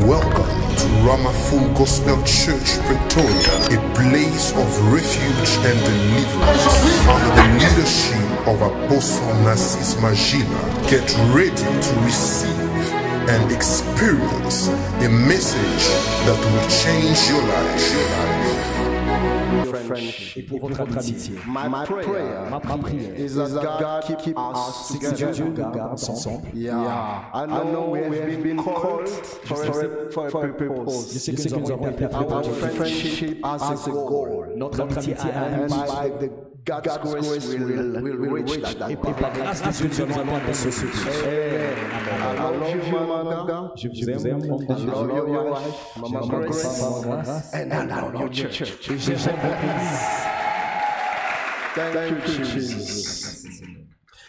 Welcome to Rama Full Gospel Church, Pretoria, a place of refuge and deliverance under the leadership of Apostle Narcisse Magila. Get ready to receive and experience a message that will change your life. Et pour votre amitié. Ma prière is that God keep us together. Dieu nous garde ensemble. I know we have been called for a purpose. Je sais que nous avons été appelés Our friendship as a goal. Notre amitié a un And but. by the God's grace will reach that. Et par la grâce de Dieu, nous allons atteindre ce but. I love you, man of God. Je vous aime, homme de I Dieu. love your wife, Mama Grace. And I love your church. Et j'aime votre église. Thank you, Jesus.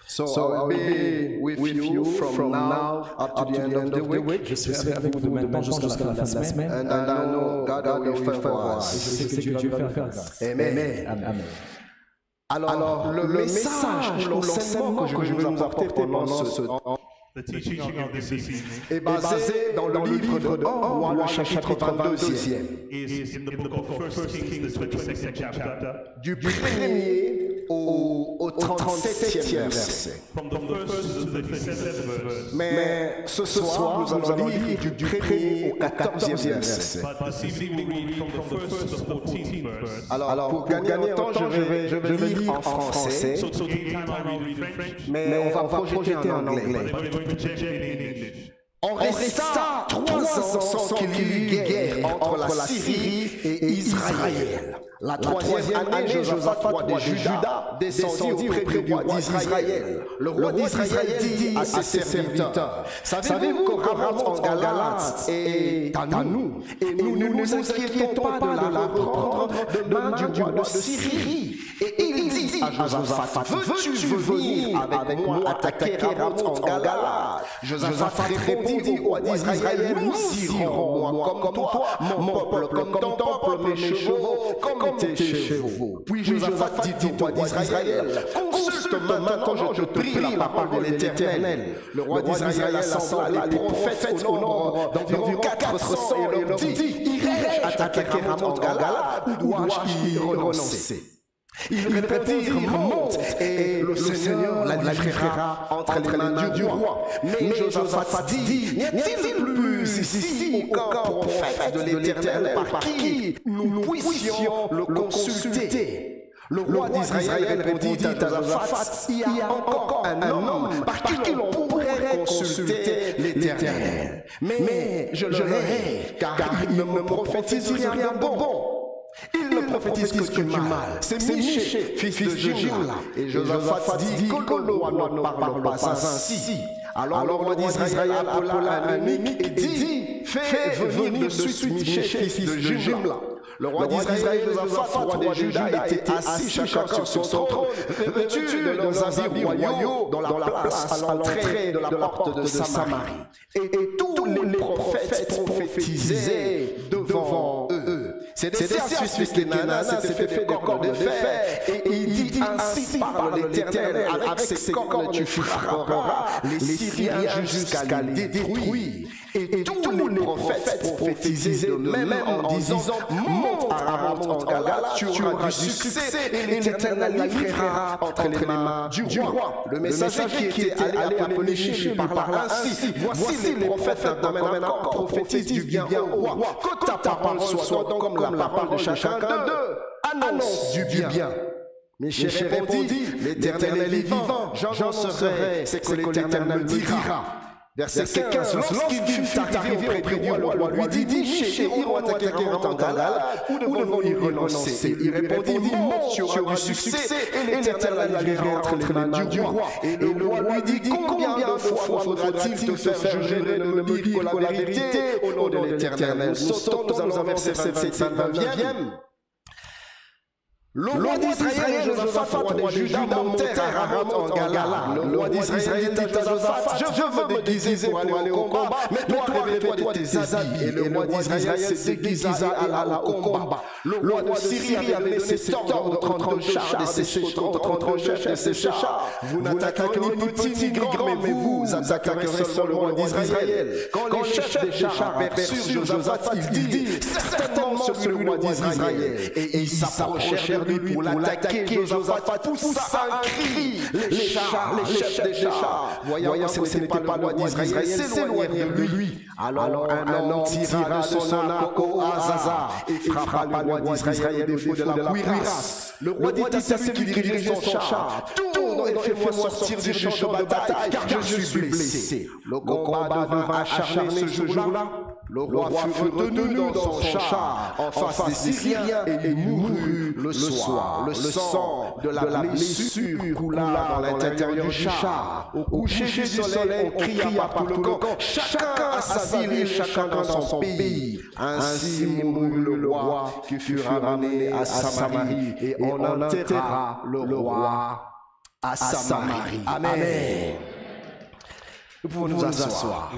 So I'll be with you from now up to the end of the week. Je serai avec vous maintenant jusqu'à la fin de la semaine. And I know God will favor Et us. je sais que Dieu va faire grâce. Amen. Amen. Alors, le message ou l'enseignement que je vais vous apporter pendant ce temps The teaching of this evening est basé dans le livre de Roi, le chapitre 22e, is in the book of 1 Kings, the 22nd chapter, du 1er au 37e verset. from the first to the 37th verse. Mais ce soir, nous allons lire du 1er au 14e verset. But this evening we read from the first to the 14th verse. Alors, pour gagner en temps, je vais lire en français, So to gain time, I will read in French, mais on va projeter en anglais. but we're going to check it in English. On resta 3 ans sans qu'il y eut guerre entre la Syrie et Israël. La troisième année, Josaphat, roi de Juda, descendit auprès du roi d'Israël. Le roi d'Israël dit à ses serviteurs, savez-vous qu'Abraham en Galate est à nous, et nous ne nous inquiétons pas de la reprendre de main du roi de Syrie. Et il dit à Josaphat, veux-tu venir avec moi attaquer Abraham en Galate? Josaphat répondit au roi d'Israël, nous irons, moi comme toi, mon peuple comme ton peuple, mes chevaux comme tes chevaux. Puis Josaphat dit au roi d'Israël, consulte-moi maintenant, je te prie la parole de l'Éternel. Le roi d'Israël assembla les prophètes au nombre d'environ 400 et leur dit, irai-je attaquer Abraham en Galate ou dois-je y renoncer? Ils répondirent, monte, et le Seigneur la livrera entre les mains du roi. Mais Josaphat dit, n'y a-t-il plus ici aucun prophète de l'Éternel par qui nous puissions le consulter? Le roi d'Israël répondit à Josaphat, il y a encore un homme par qui l'on pourrait consulter l'Éternel. Mais je le hais, car il ne me prophétise rien de bon. Il ne prophétise que du mal. C'est Michée, fils de Jimla. Et Josaphat dit que le roi ne parle pas ainsi. Alors le roi d'Israël appela un ami et dit, fais venir de suite Michée, fils de Jimla. Le roi d'Israël et Josaphat, roi de Juda, étaient assis chacun sur son trône, vêtus de leurs habits royaux, dans la place à l'entrée de la porte de Samarie. Et tous les prophètes prophétisaient devant eux. C'est ainsi que Nana s'était fait des cordes de fer, et il dit, ainsi parle l'Éternel, avec ses cordes tu frapperas les Syriens jusqu'à les détruire. Et tous les prophètes prophétisaient de même en disant, monte à Abraham en Galate, tu auras du succès, et l'Éternel la livrera entre les mains du roi. Le messager qui était allé appeler Michée parla ainsi, voici les prophètes maintenant prophétisent du bien au roi. Que ta parole soit donc comme la parole de chacun d'eux. Annonce du bien. Michée répondit, l'Éternel est vivant, j'en serai, c'est que l'Éternel me dira. Verset 15, lorsqu'il fut arrivé auprès du roi, le roi lui dit, Michée, irons attaquer Abraham en Galate, ou devons-nous y renoncer? Il répondit, monte, tu auras du succès, et l'Éternel la livrera entre les mains du roi. Et le roi lui dit, combien de fois faudra-t-il te faire jurer de me dire que la vérité au nom de l'Éternel? Nous sautons, nous allons verser 27 et 29e. Le roi d'Israël et Josaphat, roi de Juda, montèrent à Ramoth en Galate. Le roi d'Israël dit à Josaphat, je veux me déguiser pour aller au combat, mais toi revêts-toi de tes habits. Et le roi d'Israël se déguisa et alla au combat. Le roi de Syrie avait laissé cet ordre de 32 chars de ses chars. Vous n'attaquerez ni petit ni grand, mais vous vous attaquerez seulement le roi d'Israël. Quand les chefs des chars aperçurent Josaphat, ils dirent certainement celui le roi d'Israël. Et ils s'approchèrent de lui pour l'attaquer. Josaphat poussa un cri. Les chefs des chars, voyant que ce n'était pas le roi d'Israël, s'éloignèrent de lui. Alors un homme tira de son arc au hasard et frappa le roi d'Israël au feu de la cuirasse. Le roi dit à celui qui dirigeait son char, tourne et fais-moi sortir du champ de bataille, car je suis blessé. Le combat devint acharné ce jour-là. Le roi fut retenu dans son char en face des Syriens et il mourut le soir. Le sang de la blessure coula dans l'intérieur du char. Au coucher du soleil, on cria par tout le camp, chacun à sa ville et chacun dans son pays. Ainsi mourut le roi qui fut ramené à Samarie et on enterra le roi à Samarie. Amen. Nous pouvons nous asseoir.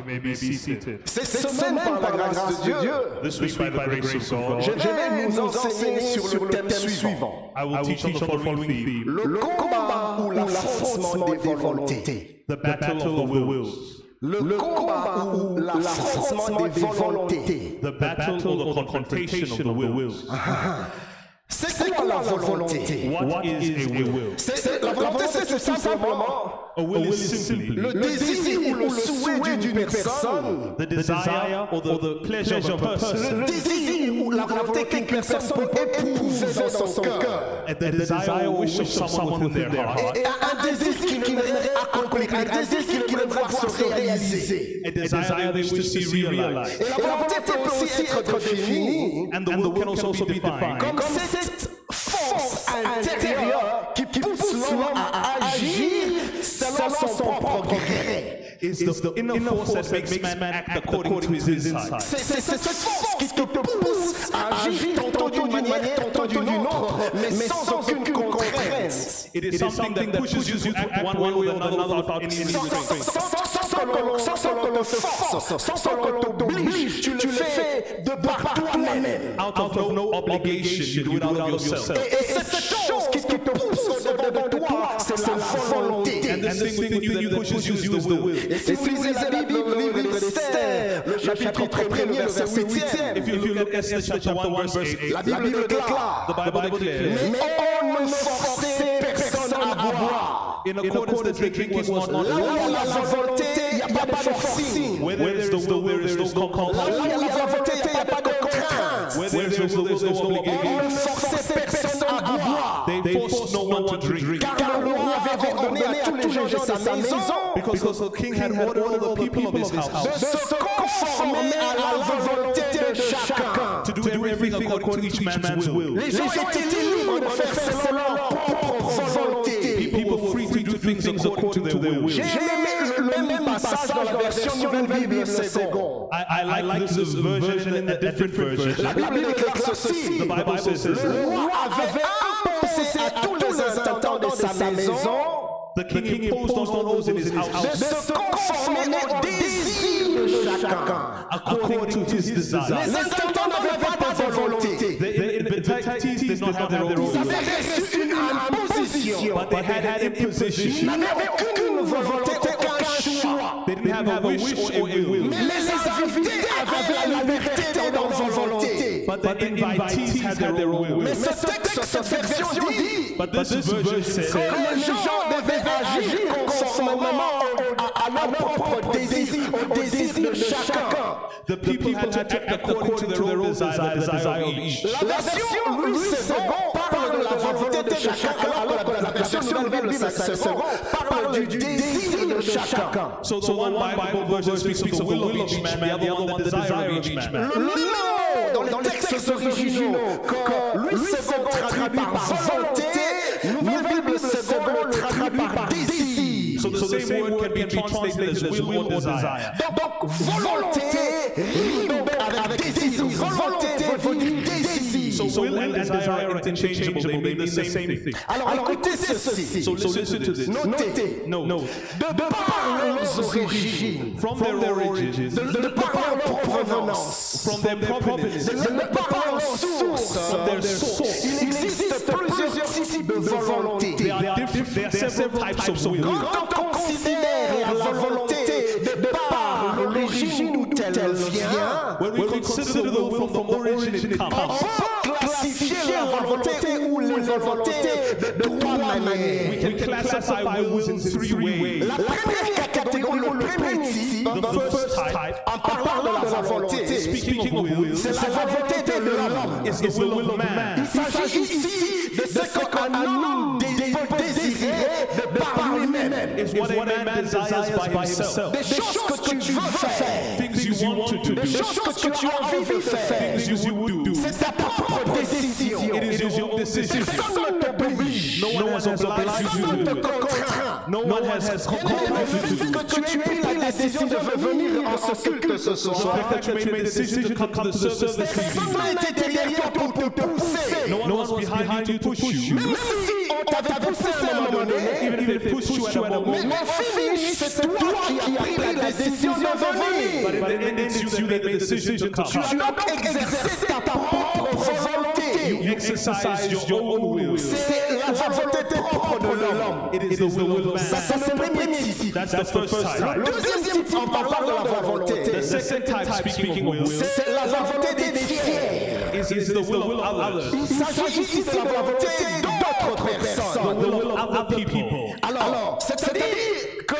Cette semaine, par la grâce de Dieu, je vais nous enseigner sur le thème suivant. Le combat ou l'affrontement des volontés. The battle of the wills. Le combat ou l'affrontement des volontés. The battle or the confrontation of the wills. C'est quoi la volonté? What is a will? La volonté, c'est tout simplement A will is simply le désir ou le souhait d'une personne. the desire or the pleasure of a person. Le désir ou la volonté qu'une personne peut éprouver dans son cœur. And the desire or wish of someone within their heart. Et un désir qu'il aimerait accomplir, un désir qu'il aimerait voir se réaliser. A desire they wish to see realized. Et la volonté peut aussi être définie And the will can also be defined comme cette force intérieure qui pousse l'homme à agir selon son propre gré. is the inner force that makes man act according to his inside. C'est cette force qui te pousse à agir tantôt d'une manière, tantôt d'une autre, mais sans aucune contrainte. It is something that pushes you to act one way or another without any restraint. Sans que l'on te force, sans que l'on t'oblige, tu le fais de par toi-même. Out of no obligation, you do it out of yourself. Et cette chose qui te pousse au-devant de toi, c'est la volonté. And the thing within you that pushes you is the will. Et si vous lisez la Bible, le livre d'Esther, le chapitre 1er, le verset 8e, If you look at Esther chapter 1 verse 8, la Bible déclare, the Bible declares, mais on ne forçait personne à boire. in accordance that the drinking was not Là où il y a la volonté, il n'y a pas de forcing. where there is the will, there is no Là où il y a compulsion. la volonté, il n'y a pas de contrainte. Where there is the will, there is no On ne obligation. forçait personne à boire. They forced no one to drink. Car le roi avait ordonné à tous les gens de sa maison Because the king had ordered all the people of his de house se conformer à la volonté de chacun. to do everything according to each man's will. Les gens étaient libres de faire selon leur propre volonté. People were free to do things according to their will. J'ai aimé le même passage dans la version Nouvelle Bible Second. I like this version and a different version. La Bible déclare ceci. The Bible says this. Le roi avait imposé à tous les intendants de sa maison The king imposed on those in his de house se conformer au désir de chacun. according to his desire. Les intendants n'avaient pas de volonté. The entities did not have their own Ils will, avaient reçu une imposition. but they had an Ils imposition. n'avaient aucune volonté, aucun choix. They didn't have a wish or a will. Mais les invités avaient la liberté dans leur volonté. But the invitees had their own will. Mais ce texte, cette version dit But this version says que les gens devaient agir conformément à leur propre désir, au désir de chacun. the people had to act according to their own desire, the desire of each. La version Louis II parle de la volonté de chacun, alors que la version Nouvelle Bible II parle du désir de chacun. So one Bible version speaks of the will of each man, the other one the desire of each man. Le mot dans les textes originaux que Louis II traduit par volonté, Nouvelle Bible II le traduit par désir. So the same word can be translated as will or desire. Donc volonté rime avec désir. Volonté veut dire désir. So will and desire are interchangeable, they mean the same thing. Alors écoutez ceci. So listen to this. Notez. No. De par leurs origines, From their origins, de par leur provenance, from their provenance, de par leur source, their source, il existe plusieurs types de volonté. there are several types of will. Quand on considère la volonté consider the will from origin it comes. Classifier la volonté ou les volontés de trois manières. We can classify wills in three ways. La première catégorie, le premier type, The first type, en parlant de la volonté, speaking of wills, c'est la volonté de l'homme. is the will of man. Il s'agit ici de ce qu'un homme peut désirer de par lui-même. Is what a man desires by himself. Des choses que tu veux faire, Things you want to do. des choses que tu as envie de faire. Things you would do. C'est ta propre décision. It is your own decision. Personne ne t'oblige. No one has obliged you Personne ne to do te it. contraint. No one has compelled you to do it. Que tu aies pris la décision de venir en ce culte ce soir. That you made a decision to come to the service this Personne evening. n'a été derrière toi pour te pousser. No one was behind you to push you. Même si on t'avait poussé à un moment donné, Even if they push you at a moment. mais au finish, c'est toi qui as pris la décision de venir. But in the end, it's you that made the decision to Tu come. as donc exercé ta propre volonté. You exercise your own will. C'est la volonté propre de l'homme. It is the will of Ça, man. c'est le premier type. That's the first type. Le deuxième type, en parlant de la volonté, The second type, speaking of will, c'est la volonté des fiers. is the will of others. Il s'agit ici de la volonté d'autres The personnes. will of other people. Alors, c'est-à-dire que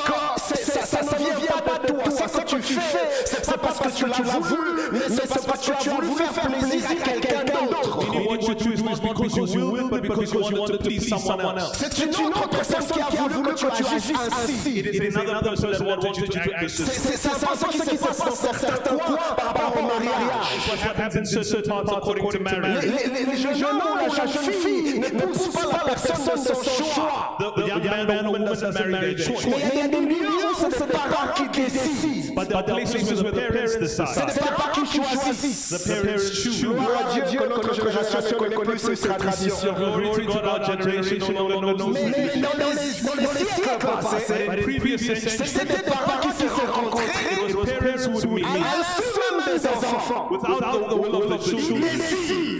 ça ne vient pas de toi. Ce que tu fais, c'est pas parce que tu l'as voulu, mais c'est parce que tu as voulu faire plaisir à quelqu'un d'autre. Meaning what you do is not because you will, but because you wanted to please someone else. C'est une autre personne qui a voulu que tu agisses ainsi. It is another person that wanted you to act this way. C'est un peu ce qui se passe dans certains coins par rapport au mariage. What happens in certain parts according to marriage. Les jeunes hommes, la jeune fille n'épousent pas la personne de son choix. The young man or woman doesn't marry their choice. Mais il y a des milieux où c'est les parents qui décident. But there are places where the parents C'est decide. les parents qui choisissent. The parents choose. Gloire à Dieu que notre génération ne connaît plus ces traditions. Glory to God, our generation no longer knows Mais this. dans les siècles passés, But in previous centuries, c'était des parents qui se sont rencontrés it was parents who would meet à l'insu même des enfants. without the will of the children.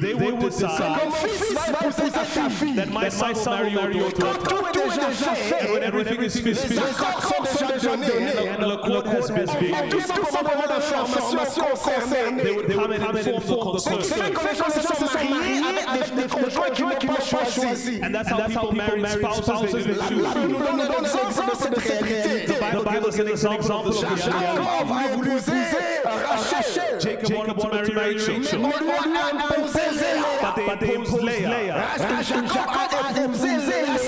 They would decide Mon fils va épouser ta fille. that my son will marry your Quand daughter. tout est déjà fait, When everything is les finished accords sont déjà donnés. and the court has been Tout made, simplement d'informations concernées. they would come and inform the C'est concerned. que les gens se sont mariés avec des conjoints qui n'ont pas choisi. And that's how people marry spouses they didn't La choose. Bible nous donne un exemple de cette réalité. The Bible gives us an example of this reality. Jacob a voulu épouser Rachel. Jacob wanted to marry Rachel, On lui a imposé Léa. but they imposed Leah. Jacob a épousé Léa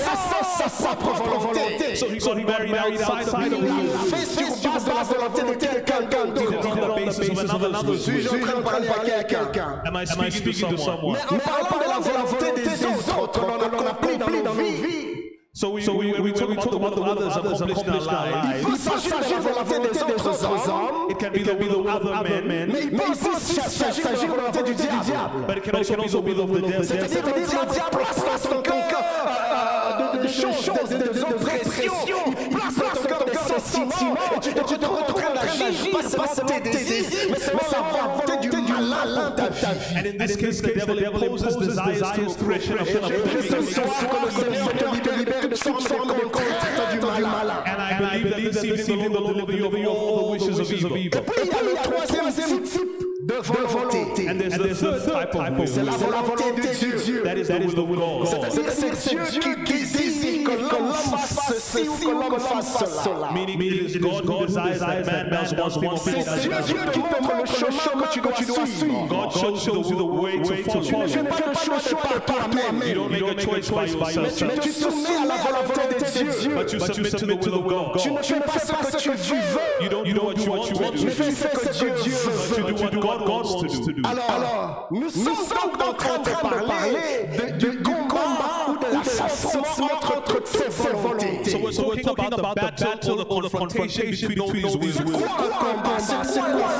sans sa propre volonté. So he got married outside of Il the l'a will. fait sur base de la volonté de quelqu'un d'autre. On the basis of another's will. Suis-je en train de parler à quelqu'un? Am I speaking to someone? Mais en parlant de la volonté des autres qu'on accomplit dans nos vies, So we talk about the others accomplished in our lives. il peut s'agir de la volonté des autres hommes, It can be the will of other men, mais il peut aussi s'agir de la volonté du diable. but it can also be the will of the devil. C'est-à-dire que le diable place dans ton cœur des choses, des oppressions, il place dans ton cœur des sentiments, et tu te retrouves en train d'agir, pas seulement tes désirs, mais seulement la volonté du malin dans ta vie. And in this case, the devil imposes desires to oppression of Et ce soir, que le Seigneur te libère de toute forme de contrainte du malin. And I believe that this evening the Lord will deliver you of all the wishes of evil. Et puis il y a le troisième type de volonté. And there's the third type of C'est will. la volonté de Dieu. That is the will of God. C'est Dieu qui désire que l'homme fasse ceci ou que l'homme fasse cela. Meaning it is God desires that man does one thing C'est or Dieu another. qui te montre le chemin que tu dois suivre. God shows you the way to Tu ne fais follow. pas le choix par toi-même. You don't make a choice by yourself, Mais tu te soumets à la volonté de Dieu. but you submit to the will of God. Tu ne fais pas ce que tu veux. You don't do what you want to Tu do. fais ce que Dieu veut. You do what God wants to do. Alors, nous sommes donc en train de parler du combat ou de l'affrontement entre ces volontés. So we're talking about the battle or the confrontation between these wills. C'est quoi l'affrontement?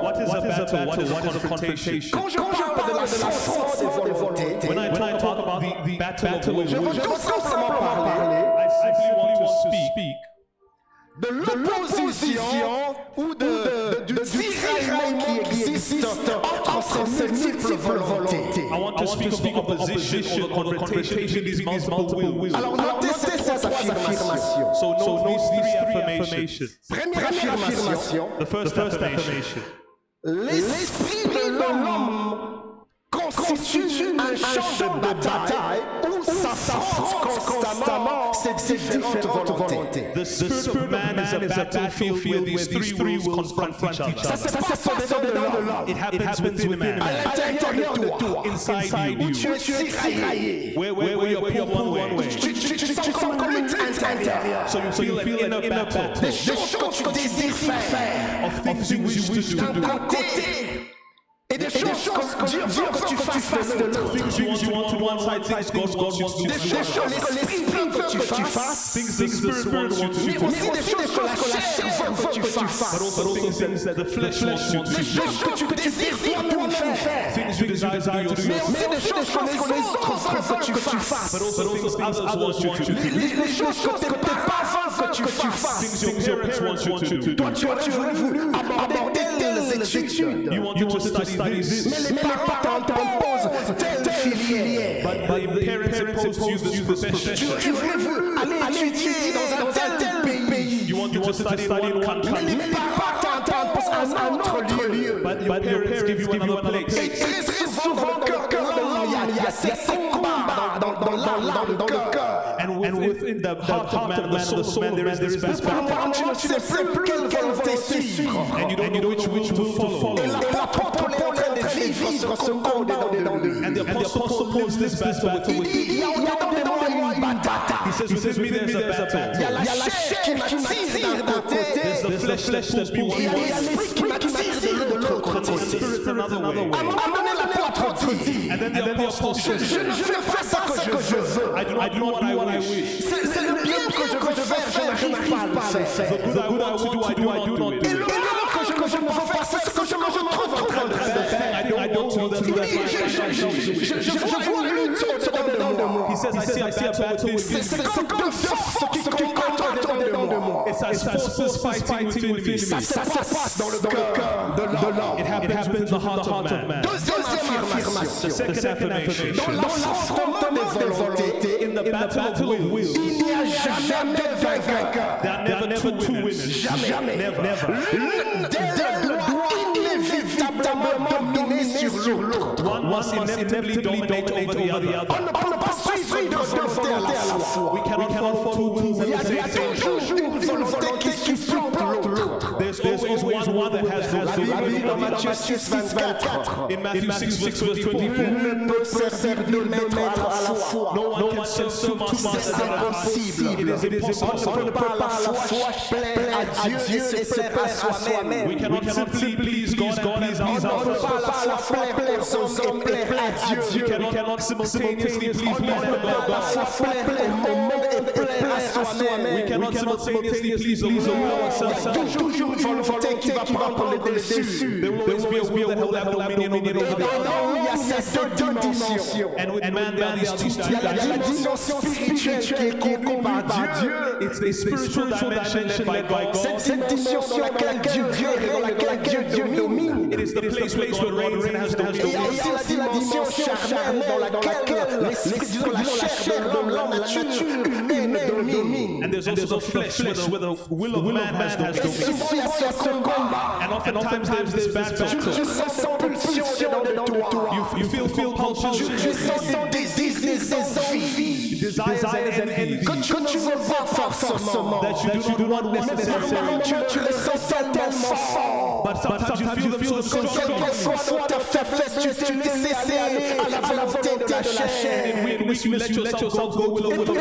What is a battle? What is a confrontation? Quand je parle de l'affrontement des volontés, When I talk about the battle of wills, je veux tout simplement parler I simply want to speak de l'opposition ou du tiraillement qui existe entre ces multiples volontés. I want to speak of the opposition or the confrontation between these multiple wills. Alors notez ces trois affirmations. So note these three affirmations. Première affirmation, The first affirmation. l'esprit de l'homme constitue un champ de bataille où s'affrontent constamment ces différentes volontés. The spirit of man is a battlefield where these three rules confront each other. Ça se passe dedans de l'homme. It happens within man. À l'intérieur de toi. Inside you. Tu es tiraillé. Where you're pulled one way. Tu sens comme une lutte intérieure. So you feel an inner battle. Des choses que tu désires faire. Of things you wish to do. D'un côté. Et des choses que Dieu veut que tu fasses de l'autre. Things you want to do one side, things God wants you to do. Des choses que l'esprit veut que tu fasses. Things the spirit wants you to Mais do. aussi des choses que la chair veut que tu fasses. But also things that the flesh wants you to Des do. choses que tu désires toi-même faire. Things you desire to do Mais yourself. aussi des choses que les autres veulent que tu fasses. But also things others want you to do. Les choses que tes parents veulent que tu fasses. Things your parents want you to do. Toi, tu aurais voulu aborder telles études. You want to study this. Mais les parents t'imposent telle filière. But the parents impose you this profession. Tu aurais voulu aller étudier dans un tel pays. You want to study in one country. Mais les parents t'imposent un autre lieu. But your parents give you another place. Et très souvent, dans le cœur de l'homme, il y a ces combats dans le cœur. And within the heart of man, the soul of man, there is this battle. Tu ne sais plus quelle volonté suivre. And you don't know which will to follow. Et l'apôtre Paul est en train de vivre ce combat dedans de lui. And the apostle Paul lives this battle with Il y a dans moi une bataille. He says, within me there's a battle. Il y a la chair qui m'attire d'un côté. There's the flesh that pulls Et il y me a one way. l'esprit qui m'attire de l'autre côté. Spirit another way. À un moment, l'apôtre dit, And then the apostle says, je ne fais pas ça que je veux. I do not do what I wish. C'est le bien que je veux faire, je n'arrive pas à le faire. The good I want to do, I do not do Et it. le bien que je ne veux pas faire, c'est ce que je me trouve en train de faire. I don't want to do that. Je vois une lutte au-dedans de moi. He says, I see a battle within me. C'est comme force qui combat au-dedans de moi. It's as forces fighting within me. Ça se passe dans le cœur de l'homme. It happens in the heart of man. Deuxième affirmation. Second affirmation. Dans l'affrontement des volontés, In the battle of wills, il n'y a jamais de vainqueur. there are never two winners. Jamais. Never. L'une d'elles doit inévitablement dominer sur l'autre. One must inevitably dominate over the other. On ne peut pas suivre deux volontés à la fois. We cannot follow two wills at Il y the a same time. toujours une volonté qui supplante l'autre. There's always one that has La Bible those. dit dans Matthieu 6, 24. In Matthew 6, verse 24, Nul ne peut servir deux maîtres à la fois. no one can serve two masters C'est at once. impossible. It is impossible. On ne peut pas à la fois plaire à Dieu et se plaire à soi-même. We cannot simply please God and please On ne peut ourselves. pas à la fois plaire aux hommes et plaire à Dieu. We cannot simultaneously please On ne man peut and pas à la God. fois plaire au monde et plaire à We soi-même. cannot simultaneously please ourselves. Il y a toujours une volonté qui va prendre le dessus. There will always be a will that will have dominion over the other. Il y a ces deux dimensions. And with man, there are these two Il y a la dimension spirituelle qui est conduite par Dieu. It's the spiritual dimension led by God. Cette dimension dans laquelle Dieu règne, dans laquelle Dieu domine. It is the place where God reigns and has Et il y a dominion. aussi la dimension charnelle dans laquelle l'esprit, disons la chair de l'homme, la nature humaine domine. And there's also the flesh where the will of man has Et dominion. souvent il y a ce combat. And oftentimes there's this battle. Je sens cette pulsion dedans de toi. You feel compulsion. Je sens des désirs, des envies Desires and envies que tu ne veux pas forcément. that you do not want necessarily. Tu les sens tellement fort. But sometimes you feel them so strong. Quelquefois dans ta faiblesse, tu t'es laissé aller à la volonté de la chair. In which you let yourself go with Et the pour de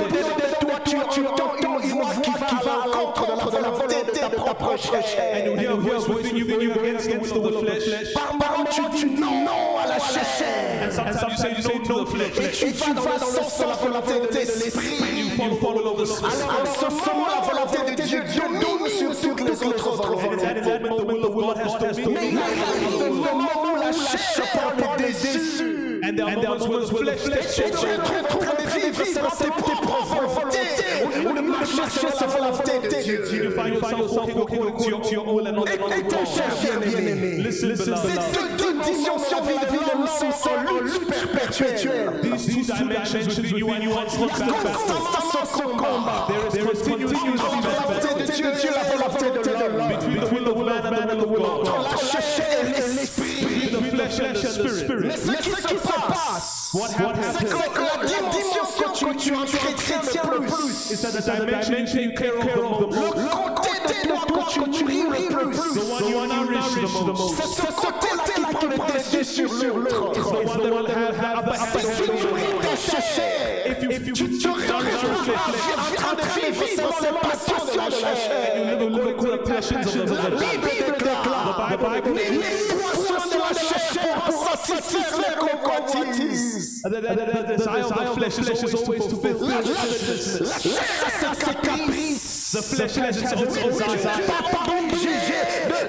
toi, tu entends une voix qui va à l'encontre de la volonté de ta propre chair. and you hear a voice within you going against the will of the flesh. Par moment, tu dis non à la chair. And sometimes you say no to the flesh. Et tu vas dans le sens de la volonté de l'esprit. You follow the spirit. Alors, en ce moment, la volonté de Dieu domine sur toutes les autres volontés. And in that moment, the will of God has Mais dominion. il arrive le moment où la chair prend le dessus. And there are moments where the flesh Et tu te retrouves en train de vivre tes propres volontés. Ou de marcher sur la volonté de Dieu. You find yourself walking according to your will and not the will Et of ton God. cher bien-aimé. Listen, beloved. Ces deux dimensions de la vie de l'homme sont en lutte perpétuelle. These two dimensions within you and you constant battle. Constamment ce combat. There is continuous Entre la volonté de Dieu et la volonté de l'homme. between the will of man and the will of God. La chair et What C'est happens que la dimension que tu entretiens le plus. is that the dimension you take care of the most, Le côté de toi que tu ris le plus. the one you nourish the most, C'est ce côté-là qui prend le dessus sur l'autre. is the one that will have upper hand Si over tu the ris other. ta chair, If you tu en train de vivre selon les passions de la chair. according to the passions of the La Bible déclare, The Bible les poissons de la chair pour satisfaire les convoitises. the desire of the flesh is always to fulfill La chair a ses caprices. the flesh has its own Tu n'es desires. pas obligé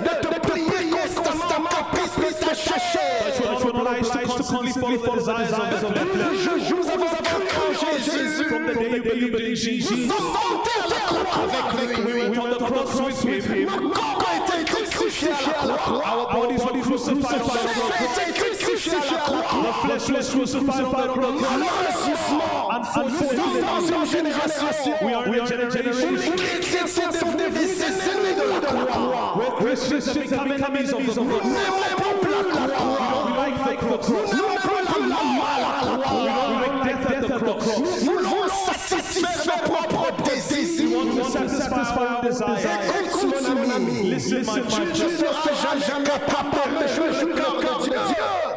de te plier constamment caprice de ta chair. But you're not obliged to constantly follow the desires of the flesh. Nous avons cru en Jésus. From the day you believe in Jesus, Nous sommes montés à la croix avec lui. we on the cross with him. Nos corps ont été crucifiés à la croix. Our bodies were crucified on the cross. Ont été crucifiés à la croix. The flesh was crucified on the cross. Malheureusement, nous sommes une génération We are in a generation où les chrétiens sont devenus des ennemis de la croix. where Christians have become enemies of the cross. Nous n'aimons plus la croix. We like the cross. Nous n'aimons plus la mort à la croix. We like death at the cross. Nous voulons satisfaire nos propres désirs. We want to satisfy our desires. Écoute, mon ami. Listen, my Tu friend. ne seras jamais capable de jouer le corps de Dieu.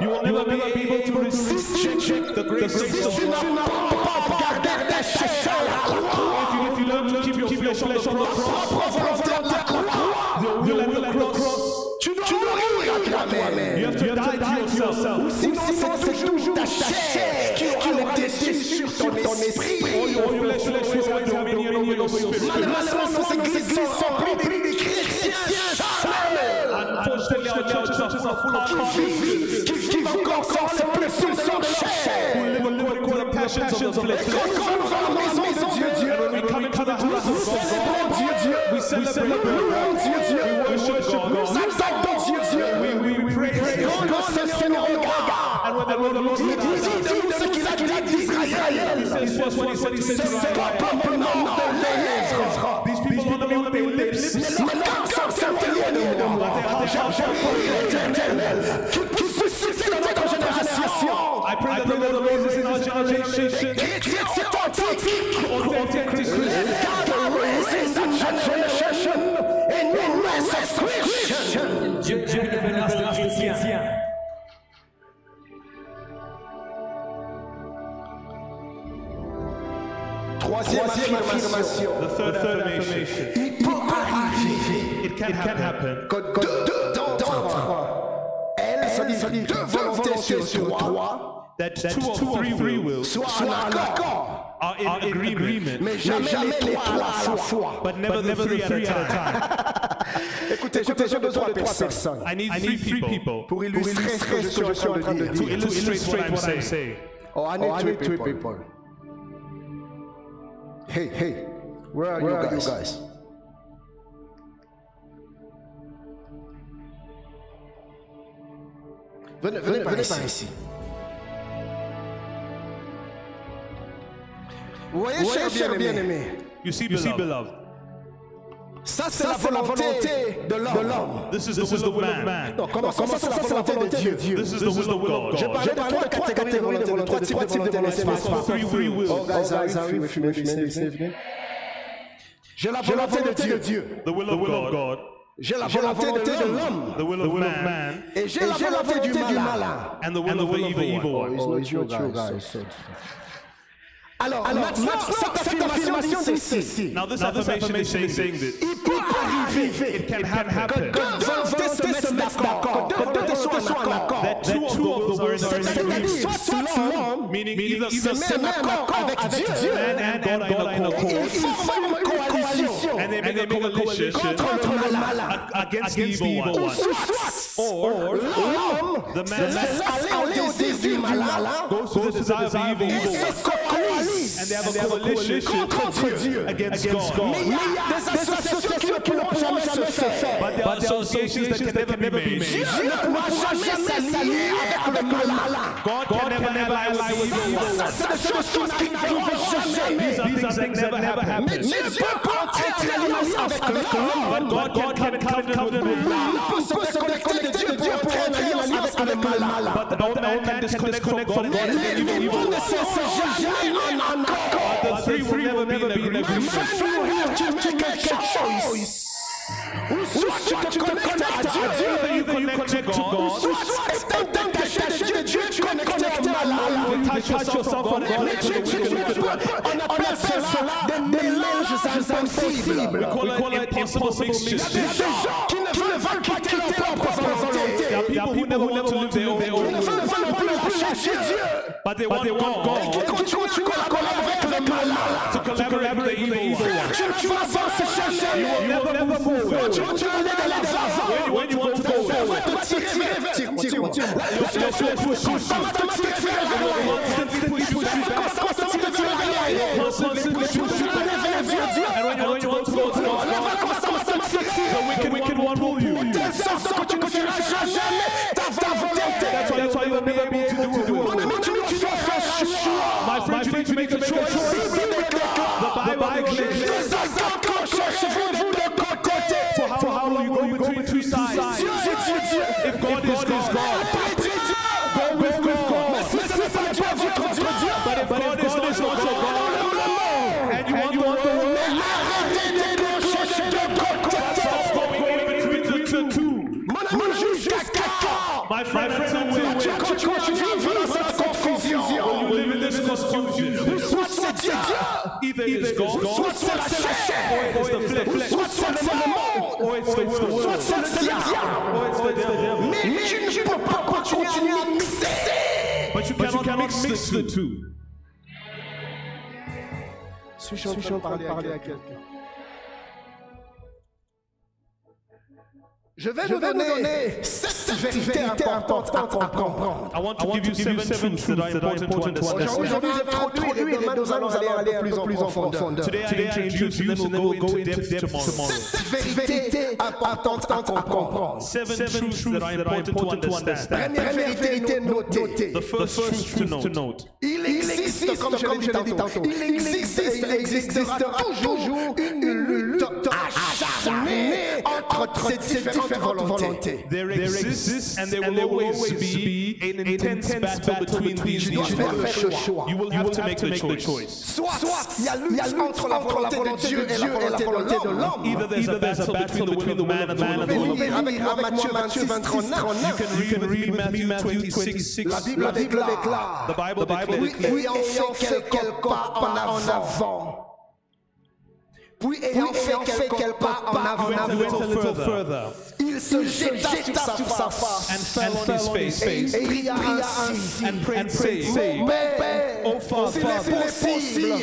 You will never be able to receive the grace of Si tu God. n'apprends pas à garder ta chair à la croix, If you learn to keep your flesh on the cross, propre volonté à la croix, you will at the cross. tu dois mourir à toi-même. You have to die to yourself. Sinon, c'est toujours ta chair qui aura le dessus sur ton esprit. Your flesh will always have dominion over your spirit. Malheureusement, nos églises sont remplies de chrétiens charnels Unfortunately, our churches are full of carnal qui vivent encore sans les pressions de leur chair. who live according to the passions of the flesh. Quand nous allons à la maison de Dieu, When we come into the house nous of God, célébrons Dieu, we celebrate nous louons Dieu, we worship God. nous exaltons Dieu. We praise Him. Quand le Seigneur regarde, And when the Lord il dit ce qu'il a dit d'Israël. says what he said C'est pas simplement de lèvres. these people are not only lips, Mais le cœur sont entiers de moi. J'ai l'éternel qui suscite dans notre génération. I pray that the Lord raises in our generation Chrétien, c'est authentique. authentic Christians. God raises in that generation a new race of Christians. Dieu révèle la race des chrétiens. Troisième affirmation. The third affirmation. Il peut arriver It can happen. que deux d'entre elles, c'est-à-dire deux volontés sur trois, That two or three will soient en accord, are in agreement, mais jamais les trois à la fois. but never three at a time. Écoutez, j'ai besoin de trois personnes I need three people pour illustrer ce que je suis en train de to dire. illustrate what I'm saying. Oh, I need three people. Hey, where are you guys? Venez par ici. Vous voyez, cher bien-aimé, You see, beloved, ça c'est la volonté de l'homme. this is the will of man. Non, comment ça c'est la volonté de Dieu? This is the will of God. J'ai parlé de trois catégories de volonté, trois types de volonté. Three wills. Oh, guys, arrive. J'ai la volonté de Dieu. The will of God, J'ai la volonté de l'homme. the will of man, Et j'ai la volonté du malin. and the will of the evil one. Alors maintenant, cette affirmation dit ceci. Now this affirmation is saying this. Il peut arriver It can que happen deux volontés se mettent d'accord, que deux volontés soient en accord. that two of those are in C'est-à-dire, agreement, soit l'homme meaning either se met en accord avec Dieu man and God are in et accord, ils forment une coalition and they make a coalition contre le malin. against the evil one. Or l'homme The se man laisse aller au désir du malin goes to the desire of the evil et one, se coalise and they have a coalition contre Dieu. against Mais God. il y a des associations qui ne pourront jamais se faire. But there are associations that can never be Dieu made. ne pourra jamais s'allier avec le malin. God can never ally with the evil one. C'est des choses qui n'arrivent jamais. These are things that never happen. Mais Dieu peut entrer en alliance avec l'homme. But God can come in covenant with man. L'homme peut se déconnecter de Dieu pour entrer en alliance avec le mal. But the old man can disconnect from God and Les evil. deux ne sont jamais en accord. The three will never be in agreement. Tu make a choice. Ou soit tu te connectes à Dieu, Either you connect to God, soit étant détaché de Dieu, tu connectes au mal. detach yourself from God and Mais on appelle cela des mélanges impossibles. we call it impossible mixture. Des gens qui ne veulent pas quitter leur propre volonté. There are people who never want to live their own Ils ne way, veulent pas lâcher Dieu. but they want God Qui continuent à collaborer avec le mal. to collaborate with the evil one. Tu avances jamais. You will never move forward. Tu vas aller de l'avant. When you want to go forward, Tire-moi. your flesh will push you. Constantly push you back. Constantly push you back. And when you want to go to God, the wicked one will you. That's why you will never be able to do it. My friend, you need to make a choice. The Bible declares, for how long you go between two sides. If God is God, go with God. But if God is not your God, and you want the world, stop going between the two. My friend, you live in this confusion. Either it is God, or it's the flesh, or it's the world, or it's the devil. But you cannot mix the two. Suis-je en train de parler à quelqu'un? Je vais vous donner 7 vérités importantes à comprendre. I want to give you seven truths that are important to understand. Aujourd'hui, je vais introduire et demain, nous allons aller un peu plus en profondeur. Today I introduce and then we'll go into depth tomorrow. 7 vérités importantes à comprendre. Seven truths that are important to understand. Première vérité notée. The first truth to note. Il existe, comme je l'ai dit tantôt, il existera toujours une lutte acharnée entre ces différentes volontés. There exists and there will always be an intense battle between these two. You will have to make the choice. Soit il y a lutte entre la volonté de Dieu et la volonté de l'homme. Either there's a battle between the man and the will of God. Avec Matthieu 26:39. You can read Matthew 26:6. La Bible déclare. The Bible declares. Oui, ayant fait quelques pas en avant. Puis ayant fait quelques pas en Went a avant. little further Il se jeta sur sa face. and fell on his face Et il pria ainsi. and prayed, saying, Père, Oh Father, if it is possible,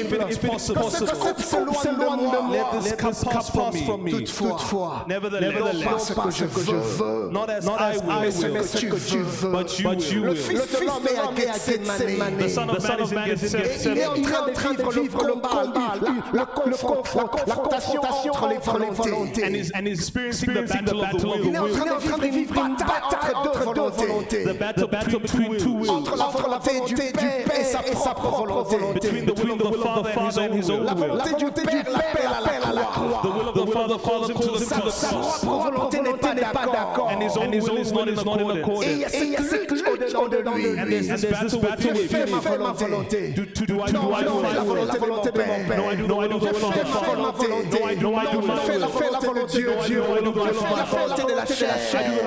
let this cup pass from me. Toutefois, Nevertheless, pas ce que je veux, not as I will, mais ce que tu veux. but you Le will. Fils de l'homme est à Gethsémani. The Son of Man is in Il est Gethsemane. en train de vivre le combat, la confrontation entre les volontés. And is experiencing the battle of the Il est en will. train de vivre une bataille entre deux volontés. The battle between two wills. Entre la volonté du Père et sa propre volonté. Between the will of the Father and his own La will. volonté du Père l'appelle à la croix. The will of the Father calls him to the Sa cross. propre volonté n'est pas d'accord. And his own will is not in accordance. Et il y a cette lutte au-dedans de lui. And there's this battle within Fais ma him. volonté. Do I do my La will? volonté de mon Père. No, I do the will of the Father. No, I do my Fais la volonté de Dieu. Fais la volonté de la chair.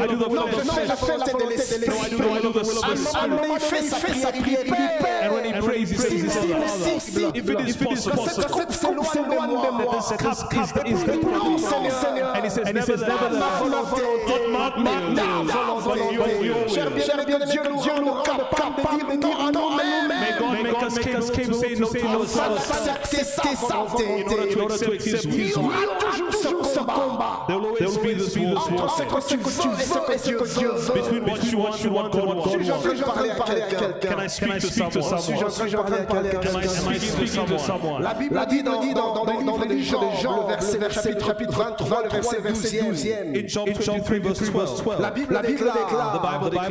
I do the will of the Non, flesh. fais la volonté de l'esprit. No, I do the will of the Spirit. Il fait sa prière. And when he prays, he says, if it is possible, Cette coupe s'éloigne de moi. this cup is the promise. Seigneur. And he says, nevertheless, not my will, but your will. Cher bien-aimé, Dieu nous rend capable de dire non à nous-mêmes. May God make us capable to say no to ourselves Accepter sa volonté. in order to accept His Il y will. aura toujours ce combat. There will always be this war Entre ce que tu veux et ce que Dieu veut. between what you want and what God wants. Suis-je en train de parler à quelqu'un? Can I speak to someone? Suis-je en train de parler à quelqu'un? Am I speaking to someone? La Bible dit dans le livre de Jean, le chapitre 23, le verset 12e. In John 23 verse 12. La Bible déclare, The Bible declares,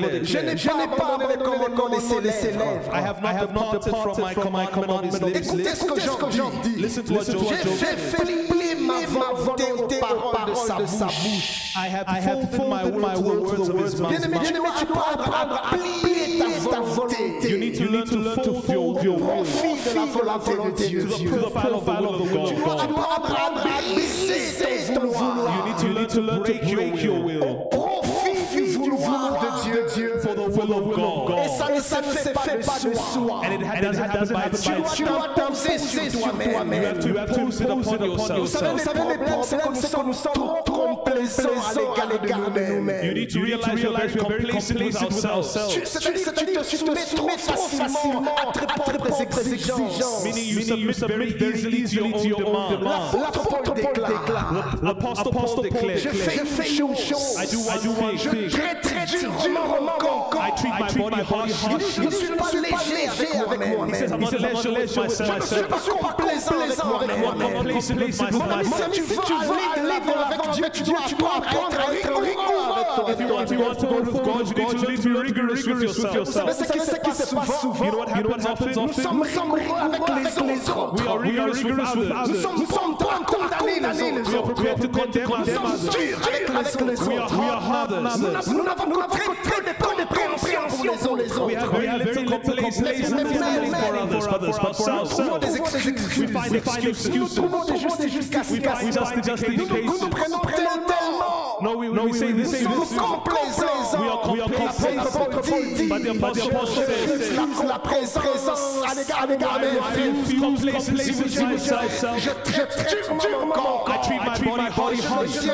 je n'ai pas abandonné ses lèvres. I have not departed from my commandment of His lips. Écoutez ce que Jean dit. Listen to what John J'ai fait plier ma volonté aux paroles de sa bouche. I have filled my will to the words of his mouth. Bien-aimé, tu dois apprendre à plier ta volonté. You need to learn to fold your will Profite de la volonté de Dieu. to the profile of the will of Tu dois God. apprendre à briser ton vouloir. You need to learn to break your will Profite du vouloir de Dieu. for the will of God. Et ça ne se fait pas de soi. And it doesn't happen by Tu dois t'imposer sur toi-même. You have to impose it upon Vous yourself. savez, le problème, c'est que nous sommes trop complaisants à l'égard de nous-mêmes. You need to realize we are very complacent with ourselves. C'est-à-dire que tu te soumets trop facilement à tes propres exigences. Meaning you submit very easily to your own demands. L'apôtre déclare, Apostle Paul declared, je fais une chose, I do one je thing. traite durement mon corps. I treat my body harshly. Je ne suis pas léger avec moi-même. He says, I'm not leisure with Je ne suis myself. pas complaisant avec moi-même. Complacent with myself. Si tu veux aller de l'avant avec Dieu, tu dois apprendre à être rigoureux avec If you want to go with God, you need to be rigorous with yourself. C'est ce qui se passe souvent. You know what happens Nous often? sommes rigoureux avec les autres. We are rigorous with others. Nous sommes pas condamnés les We are autres. prepared to condemn Nous sommes others. durs avec les We autres. are hard on others. Nous n'avons très peu de compréhension pour les We have autres. very little complacency for others, but for ourselves, Des excuses. we find excuses. Nous trouvons des We find justifications. justifications. Nous prenons tellement. No, we say Nous this. sommes complaisants. We are complacent. L'apôtre Paul dit, But the apostle says, la présence à l'égard de I refuse complacency with myself. Je traite mon corps. I treat my body harshly.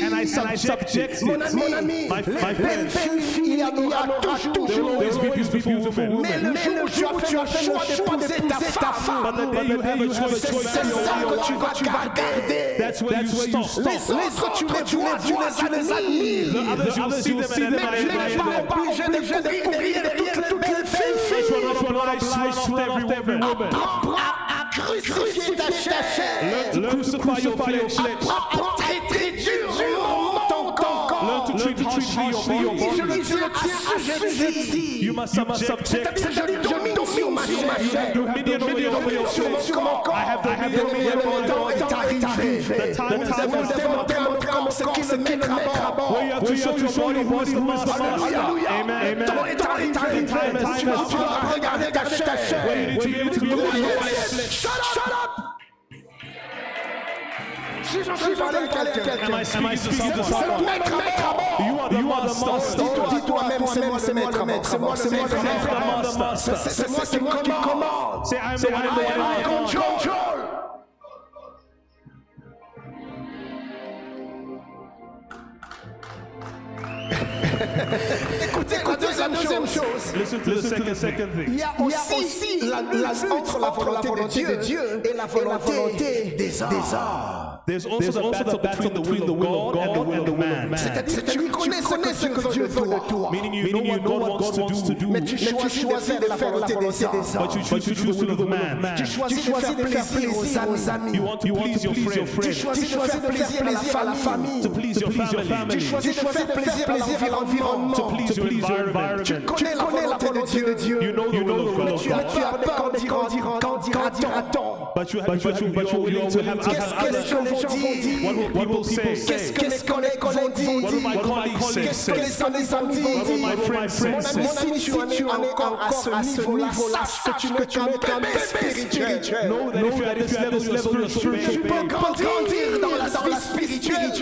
And I subject it. Mon ami, My friend, il y aura there will toujours. always be beautiful women. Mais le jour où tu as fait le choix d'épouser ta femme, But the day you have a choice c'est to ça que tu vas garder. that's where you stop. Les autres, tu les vois, tu les admires. The others, you see them and Mais tu n'es admire pas them. obligé de courir derrière toutes les belles But filles. you are not obliged to every woman. Apprends à crucifier ta chair. Learn to crucify your flesh. Apprends à traiter durement ton corps. Learn to treat harshly your Et je body. le tiens assujetti. You must subject. C'est-à-dire je domine sur ma chair. You have dominion over your flesh. Sur mon corps. I have dominion over Le your temps body. est arrivé. The time is Nous devons démontrer à notre corps ce qui le met à bord. Where you have to show your body who is the master. Amen. Le temps Amen. est arrivé. Tu vas regarder ta chair. Where you need to be able to be able to go by your flesh. Shut up! Si j'en suis parlé à quelqu'un, Am I speaking to c'est le someone? maître à bord. You are the master. Dis-toi même, c'est moi le maître à bord. C'est moi le maître à bord. I'm the master. C'est moi qui commande. Say, I'm the one in the I am in one. control. Écoutez, la deuxième chose. Listen to the second thing. Il y a aussi la lutte entre la volonté de Dieu et la volonté des hommes. There's also the battle between the will of God and the will of man. C'est-à-dire que tu connais ce que Dieu veut de toi. Meaning you know what God wants to do. Mais tu choisis de faire la volonté des hommes. But you choose to do the will of man. Tu choisis de faire plaisir aux amis. You want to please your Tu friend. choisis de faire plaisir à la famille. To please your family. Tu choisis de faire plaisir à l'environnement. To please your environment. Tu connais la volonté de Dieu. You know the will of Mais God. tu as peur quand dira-t-on. But you are willing to have Qu'est-ce que les gens vont dire? what will people say? Qu'est-ce que mes collègues vont dire? What will my colleagues say? Qu'est-ce que les amis vont dire? What will my friends say? Mon ami, si tu en es encore à ce niveau-là, sache que tu es un bébé spirituel. Know that if you're at this level, you're a spiritual Tu peux baby. grandir dans la vie spirituelle.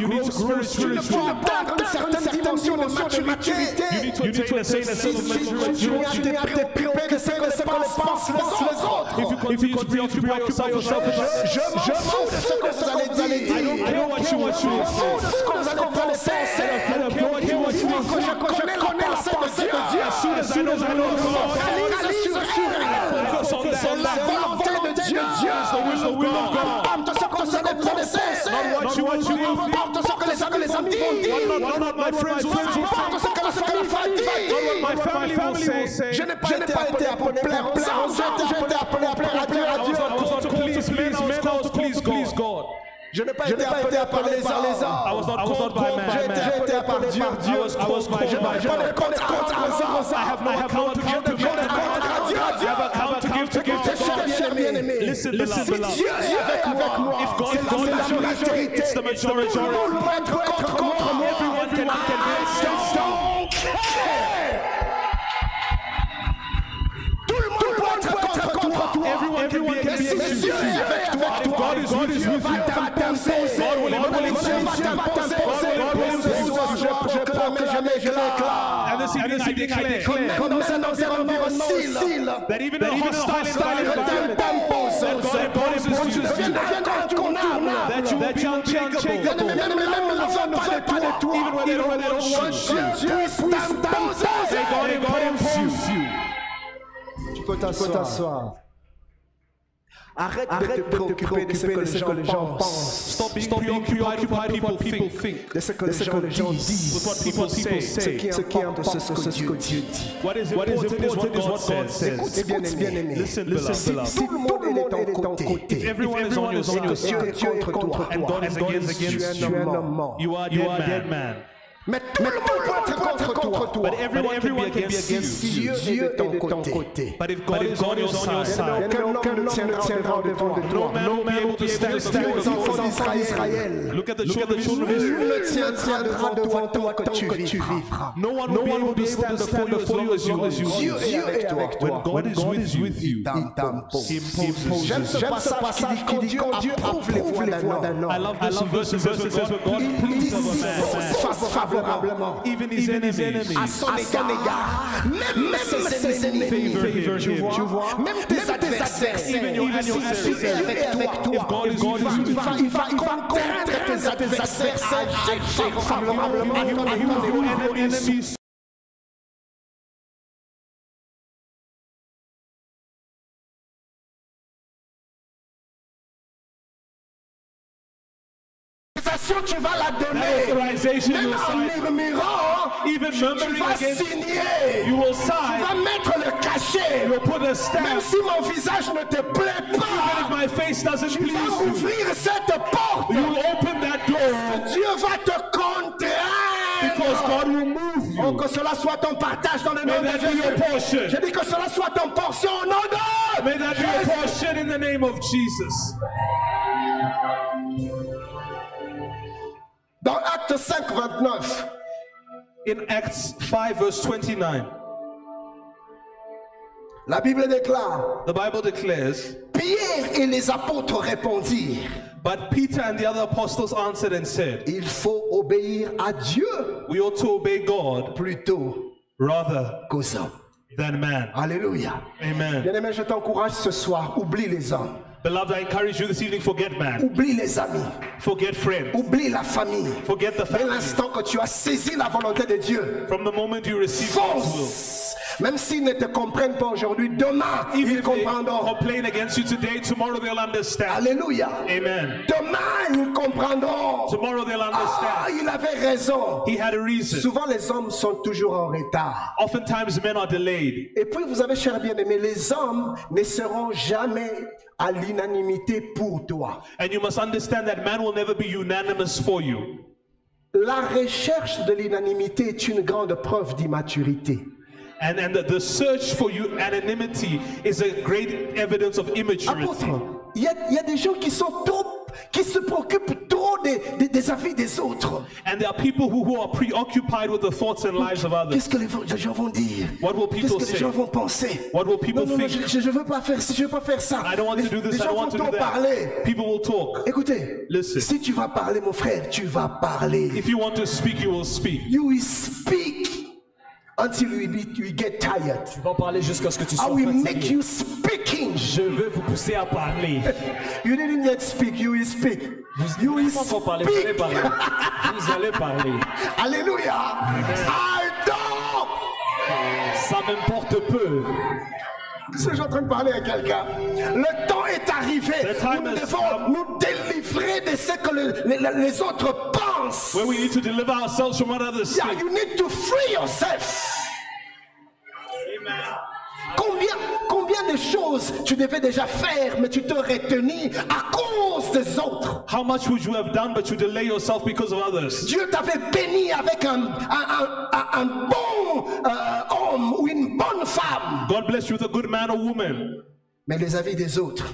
You need to grow Tu spiritually. peux atteindre une certaine dimension de maturité. You need to attain a Si certain tu maturity. continues à te préoccuper de ce que les pensent les autres, If you continue to preoccupy yourself with selfish, je m'en fous de ce que vous allez dire. I know what you want Je m'en fous de ce que vous allez penser. I don't care what you want to Il faut que je connais la pensée de Dieu. As soon as I know God, Focalise sur focus on c'est la that. volonté de Dieu. The will of God. Importe ce que vous allez penser. What you want to do. Importe ce que les amis vont dire. What my friends will do. Importe ce que la famille va dire. My family will say. Je n'ai pas été appelé pour plaire aux hommes, j'ai été appelé à plaire à Dieu. I was not called to please men, I was called to please God. Je n'ai pas été appelé à parler par les I hommes. was not called by J'ai man. été appelé par Dieu. I was called Je by n'ai pas de compte à rendre aux hommes. I have no account to give to Je n'ai pas de compte à I have Dieu. account to give to God. Bien-aimé. Listen, beloved. Dieu est avec moi, If God c'est is la with you, majorité. it's the majority. Tout le monde peut être contre moi. Everyone can Tout le monde peut être contre toi. Everyone can be against you. Dieu est avec toi. God is with you. Va t'imposer. God will impose you. Je promets, je déclare. And this evening I declare Comme dans un environnement hostile, that even in a hostile environment, that God imposes you. That you will be unchangeable. Even when they don't want you. Say God imposes you. Tu peux t'asseoir. Arrête de te préoccuper de ce que les gens pensent. Stop being preoccupied with what people think. De ce que les gens disent. With what people say. Ce qui importe, c'est ce que Dieu dit. What is important is what God says. Écoute, bien-aimé. Listen, beloved. Si tout le monde est de ton côté, Everyone is on your side. Dieu est contre toi, And God is against tu es un homme mort. you are a dead man. Mais tout le monde peut être contre toi. But everyone can be against you. Dieu est de ton côté. But if God is on your side, Aucun homme ne tiendra devant de toi. no man will be able to stand Aux enfants before you. d'Israël, Look at the children of Israel. nul ne tiendra devant toi que tu vivras. No one will be able to stand before you as long as you Dieu est avec toi. When God is with you, Il t'impose. He imposes J'aime you. ce passage qui dit quand Dieu approuve les voies d'un homme, I love this verse. It says when God il approves of a man, favorablement even his enemies, à son égard, même ses ennemis, favor tu him. vois, même tes adversaires, Even your si Dieu est avec toi, If God is with you, il va contraindre tes adversaires à agir favorablement à ton your enemies. tu vas la donner, Authorization même you en sign. murmurant, Even tu murmuring vas against signer, you will tu sign. vas mettre le cachet, You'll put a même stamp. si mon visage ne te plaît Even if pas, my face doesn't tu please vas you, ouvrir cette porte, you will open that door Dieu va te because contraindre. God will move Oh, you. que cela soit ton partage dans le nom May de that be your Jésus. portion. Je dis que cela soit ton portion au nom de May that be your Jésus. portion in the name of Jesus. Dans Acte 5, 29, In Acts 5 verse 29, la Bible déclare, the Bible declares, Pierre et les apôtres répondirent, but Peter and the other apostles answered and said, il faut obéir à Dieu we ought to obey God plutôt rather qu'aux hommes. than man. Alléluia. Amen. Bien-aimé, je t'encourage ce soir, oublie les hommes, Beloved, I encourage you this evening, forget man, oublie les amis, forget friends, oublie la famille. forget the Dès family. l'instant que tu as saisi la volonté de Dieu, From the moment you receive God's will, fonce. Même s'ils ne te comprennent pas aujourd'hui, demain, even ils if they comprendront. complain against you today, tomorrow they'll understand. Alléluia. Amen. Demain, ils comprendront. Tomorrow they'll Ah, understand. il avait raison. He had a reason. Souvent, les hommes sont toujours en retard. Oftentimes men are delayed. Et puis, vous avez, cher bien-aimé, les hommes ne seront jamais à l'unanimité pour toi. And you must understand that man will never be unanimous for you. La recherche de l'unanimité est une grande preuve d'immaturité. And the search for unanimity is a great evidence of immaturity. Apôtre, il y a des gens qui sont trop, qui se préoccupent trop des avis des autres. And there are people who are preoccupied with the thoughts and lives of others. Qu'est-ce que les gens vont dire? What will Qu'est-ce people que les say? gens vont penser? What will people Non, think? je veux pas faire ci, je veux pas faire ça. I don't want to do Les this, I gens don't vont want to do trop that. parler. People will talk. Écoutez, Listen. si tu vas parler, mon frère, tu vas parler. If you want to speak, you will speak. You will speak until you get tired. Tu vas parler jusqu'à ce que tu I sois will fatigué. make you speaking. Je vais vous pousser à parler. You didn't yet speak, you will speak. You will Comment faut parler? Vous allez speak. parler. Vous allez parler. Alléluia. Pardon. Ça m'importe peu. Je suis en train de parler à quelqu'un. Le temps est arrivé The time où nous has devons come. nous délivrer de ce que les autres pensent. Where we need to deliver ourselves from what others Yeah, think. you need to free yourself. Combien de choses tu devais déjà faire, mais tu te retenu à cause des autres. How much would you have done, but you delay yourself because of others? Dieu t'avait béni avec un bon homme ou une bonne femme. God bless you with a good man or woman. Mais les avis des autres,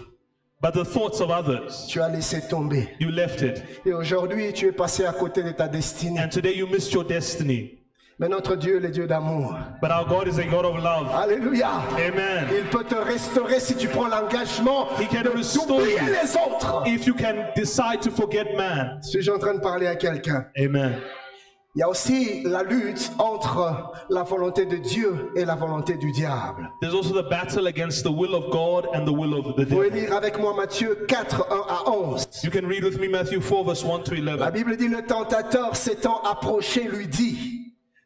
but the thoughts of others, tu as laissé tomber. you left it. Et aujourd'hui, tu es passé à côté de ta destinée. And today you missed your destiny. Mais notre Dieu est le Dieu d'amour. But our God is a God of love. Alléluia. Amen. Il peut te restaurer si tu prends l'engagement He can restore d'oublier you. les autres. If you can decide to forget man. Suis-je en train de parler à quelqu'un? Amen. Il y a aussi la lutte entre la volonté de Dieu et la volonté du diable. There's also the battle against the will of God and the will of the Vous pouvez devil. lire avec moi Matthieu 4, 1 à 11. You can read with me Matthew 4 verse 1 to La 11. Bible dit, le tentateur s'étant approché lui dit,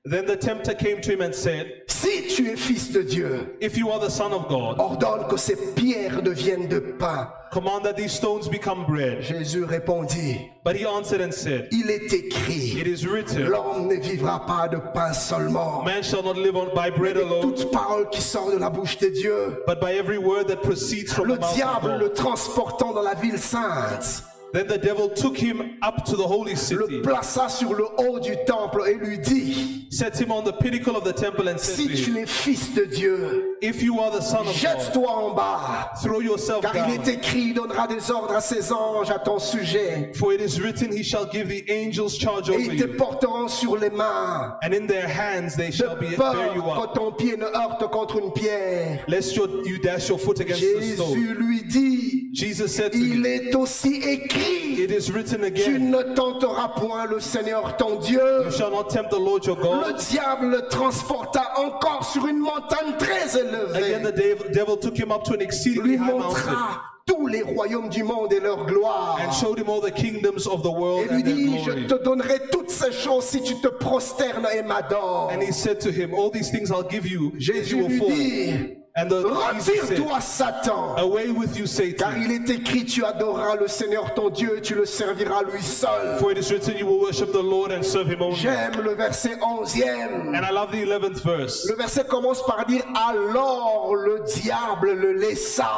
Then the tempter came to him and said, si tu es fils de Dieu, if you are the son of God, ordonne que ces pierres deviennent de pain. command that these stones become bread. Jésus répondit, But he answered and said, il est écrit, it is written, l'homme ne vivra pas de pain seulement, man shall not live on by bread mais alone, toute parole qui sort de la bouche de Dieu. but by every word that proceeds from Le the mouth of diable le God. transportant dans la ville sainte, Then the devil took him up to the holy le city, plaça sur le haut du temple et lui dit, set him on the pinnacle of the temple and said si to tu him, es fils de Dieu, if you are the son of God, jette-toi en bas, throw yourself car il down. est écrit, il donnera des ordres à ses anges à ton sujet, For it is written, he shall give the angels charge et over ils te you, porteront sur les mains, and in their hands they shall de bear peur you que up, ton pied ne heurte contre une pierre. lest you dash your foot against the stone. Jésus lui dit, Jesus said to il him, est aussi écrit, it is written tu again, ne tenteras point le Seigneur ton Dieu. you shall not tempt the Lord your Le God. diable le transporta encore sur une montagne très Again the élevée, devil took him up to an exceedingly lui high mountain, montra tous les royaumes du monde et leur gloire. and showed him all the kingdoms of the world Et lui and their dit, je glory. te donnerai toutes ces choses si tu te prosternes et m'adores. And he said to him, all these things I'll give you if Jésus you will lui fall. dit, And the Jesus said, retire-toi Satan, away with you, car Satan. il est écrit, tu adoreras le Seigneur ton Dieu et tu le serviras lui seul. For it is written, you will worship the Lord and serve him only. J'aime le verset 11e. And I love the 11th verse. Le verset commence par dire, alors le diable le laissa.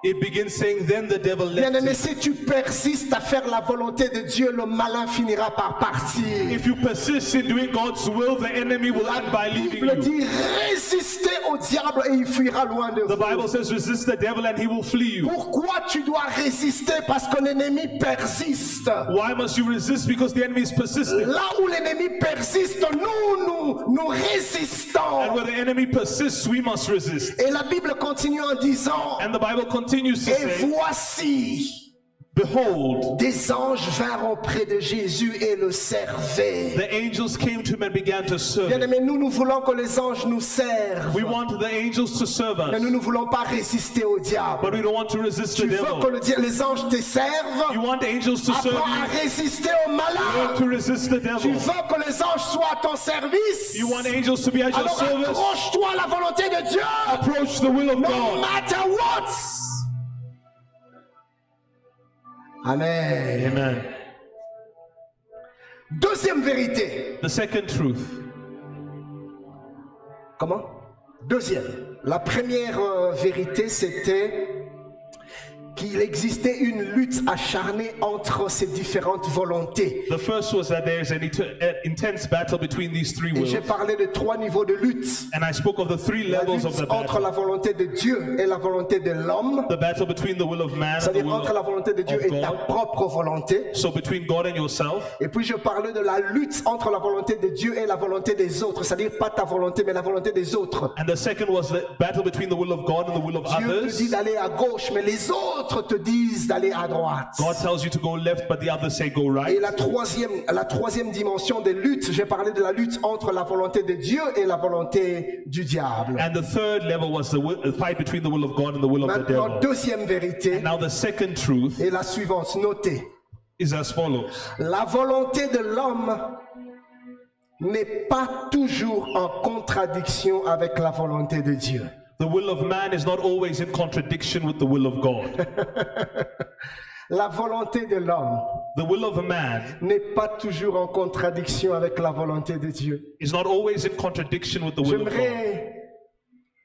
It begins saying, then the devil left Bien-aimé, him. si tu persistes à faire la volonté de Dieu, le malin finira par partir. If you persist in doing God's will, the enemy will end by La leaving Bible you. dit, résistez au diable et il fuira loin de The vous. Bible says, resist the devil and he will flee you. Pourquoi tu dois résister? Parce que l'ennemi persiste. Why must you resist? Because the enemy is persistent. Là où l'ennemi persiste, nous résistons. And where the enemy persists, we must resist. Et la Bible continue en disant, And the Bible continues to et say, voici, behold, des anges vinrent auprès de Jésus et le servaient. the angels came to him and began to serve him. Bien-aimé, nous voulons que les anges nous servent. We want the angels to serve Mais us, nous ne voulons pas résister au diable. but we don't want to resist the Tu veux que devil. les anges te servent? You want angels to serve Apprends à you, résister au malin. learn to resist the Tu devil. veux que les anges soient à ton service? You want angels to be at your Alors service, accroche-toi à la volonté de Dieu. approach the will of No God. matter what. Amen. Amen. Deuxième vérité. The second truth. Comment? Deuxième. La première vérité, c'était qu'il existait une lutte acharnée entre ces différentes volontés. The first was that there is an intense battle between these three Et wills. j'ai parlé de trois niveaux de lutte. And I spoke of the three La levels of lutte the entre la battle. volonté de Dieu et la volonté de l'homme. The battle between the will of man and the C'est-à-dire will entre la volonté de Dieu of et ta God. propre volonté. So between God and yourself. Et puis je parlais de la lutte entre la volonté de Dieu et la volonté des autres. C'est-à-dire pas ta volonté, mais la volonté des autres. And the second was the battle between the will of God and the will of Dieu te dit others. d'aller à gauche, mais les autres te disent d'aller à droite. God tells you to go left, but the others say go Et right. la troisième dimension des luttes, j'ai parlé de la lutte entre la volonté de Dieu et la volonté du diable. And the third level was the fight between the will of God and the will of the Maintenant, devil. deuxième vérité Now the second truth est la suivante, notez. is as follows. La volonté de l'homme n'est pas toujours en contradiction avec la volonté de Dieu. The will of man is not always in contradiction with the will of God. La volonté de l'homme The will of a man n'est pas toujours en contradiction avec la volonté de Dieu. is not always in contradiction with the will of God. J'aimerais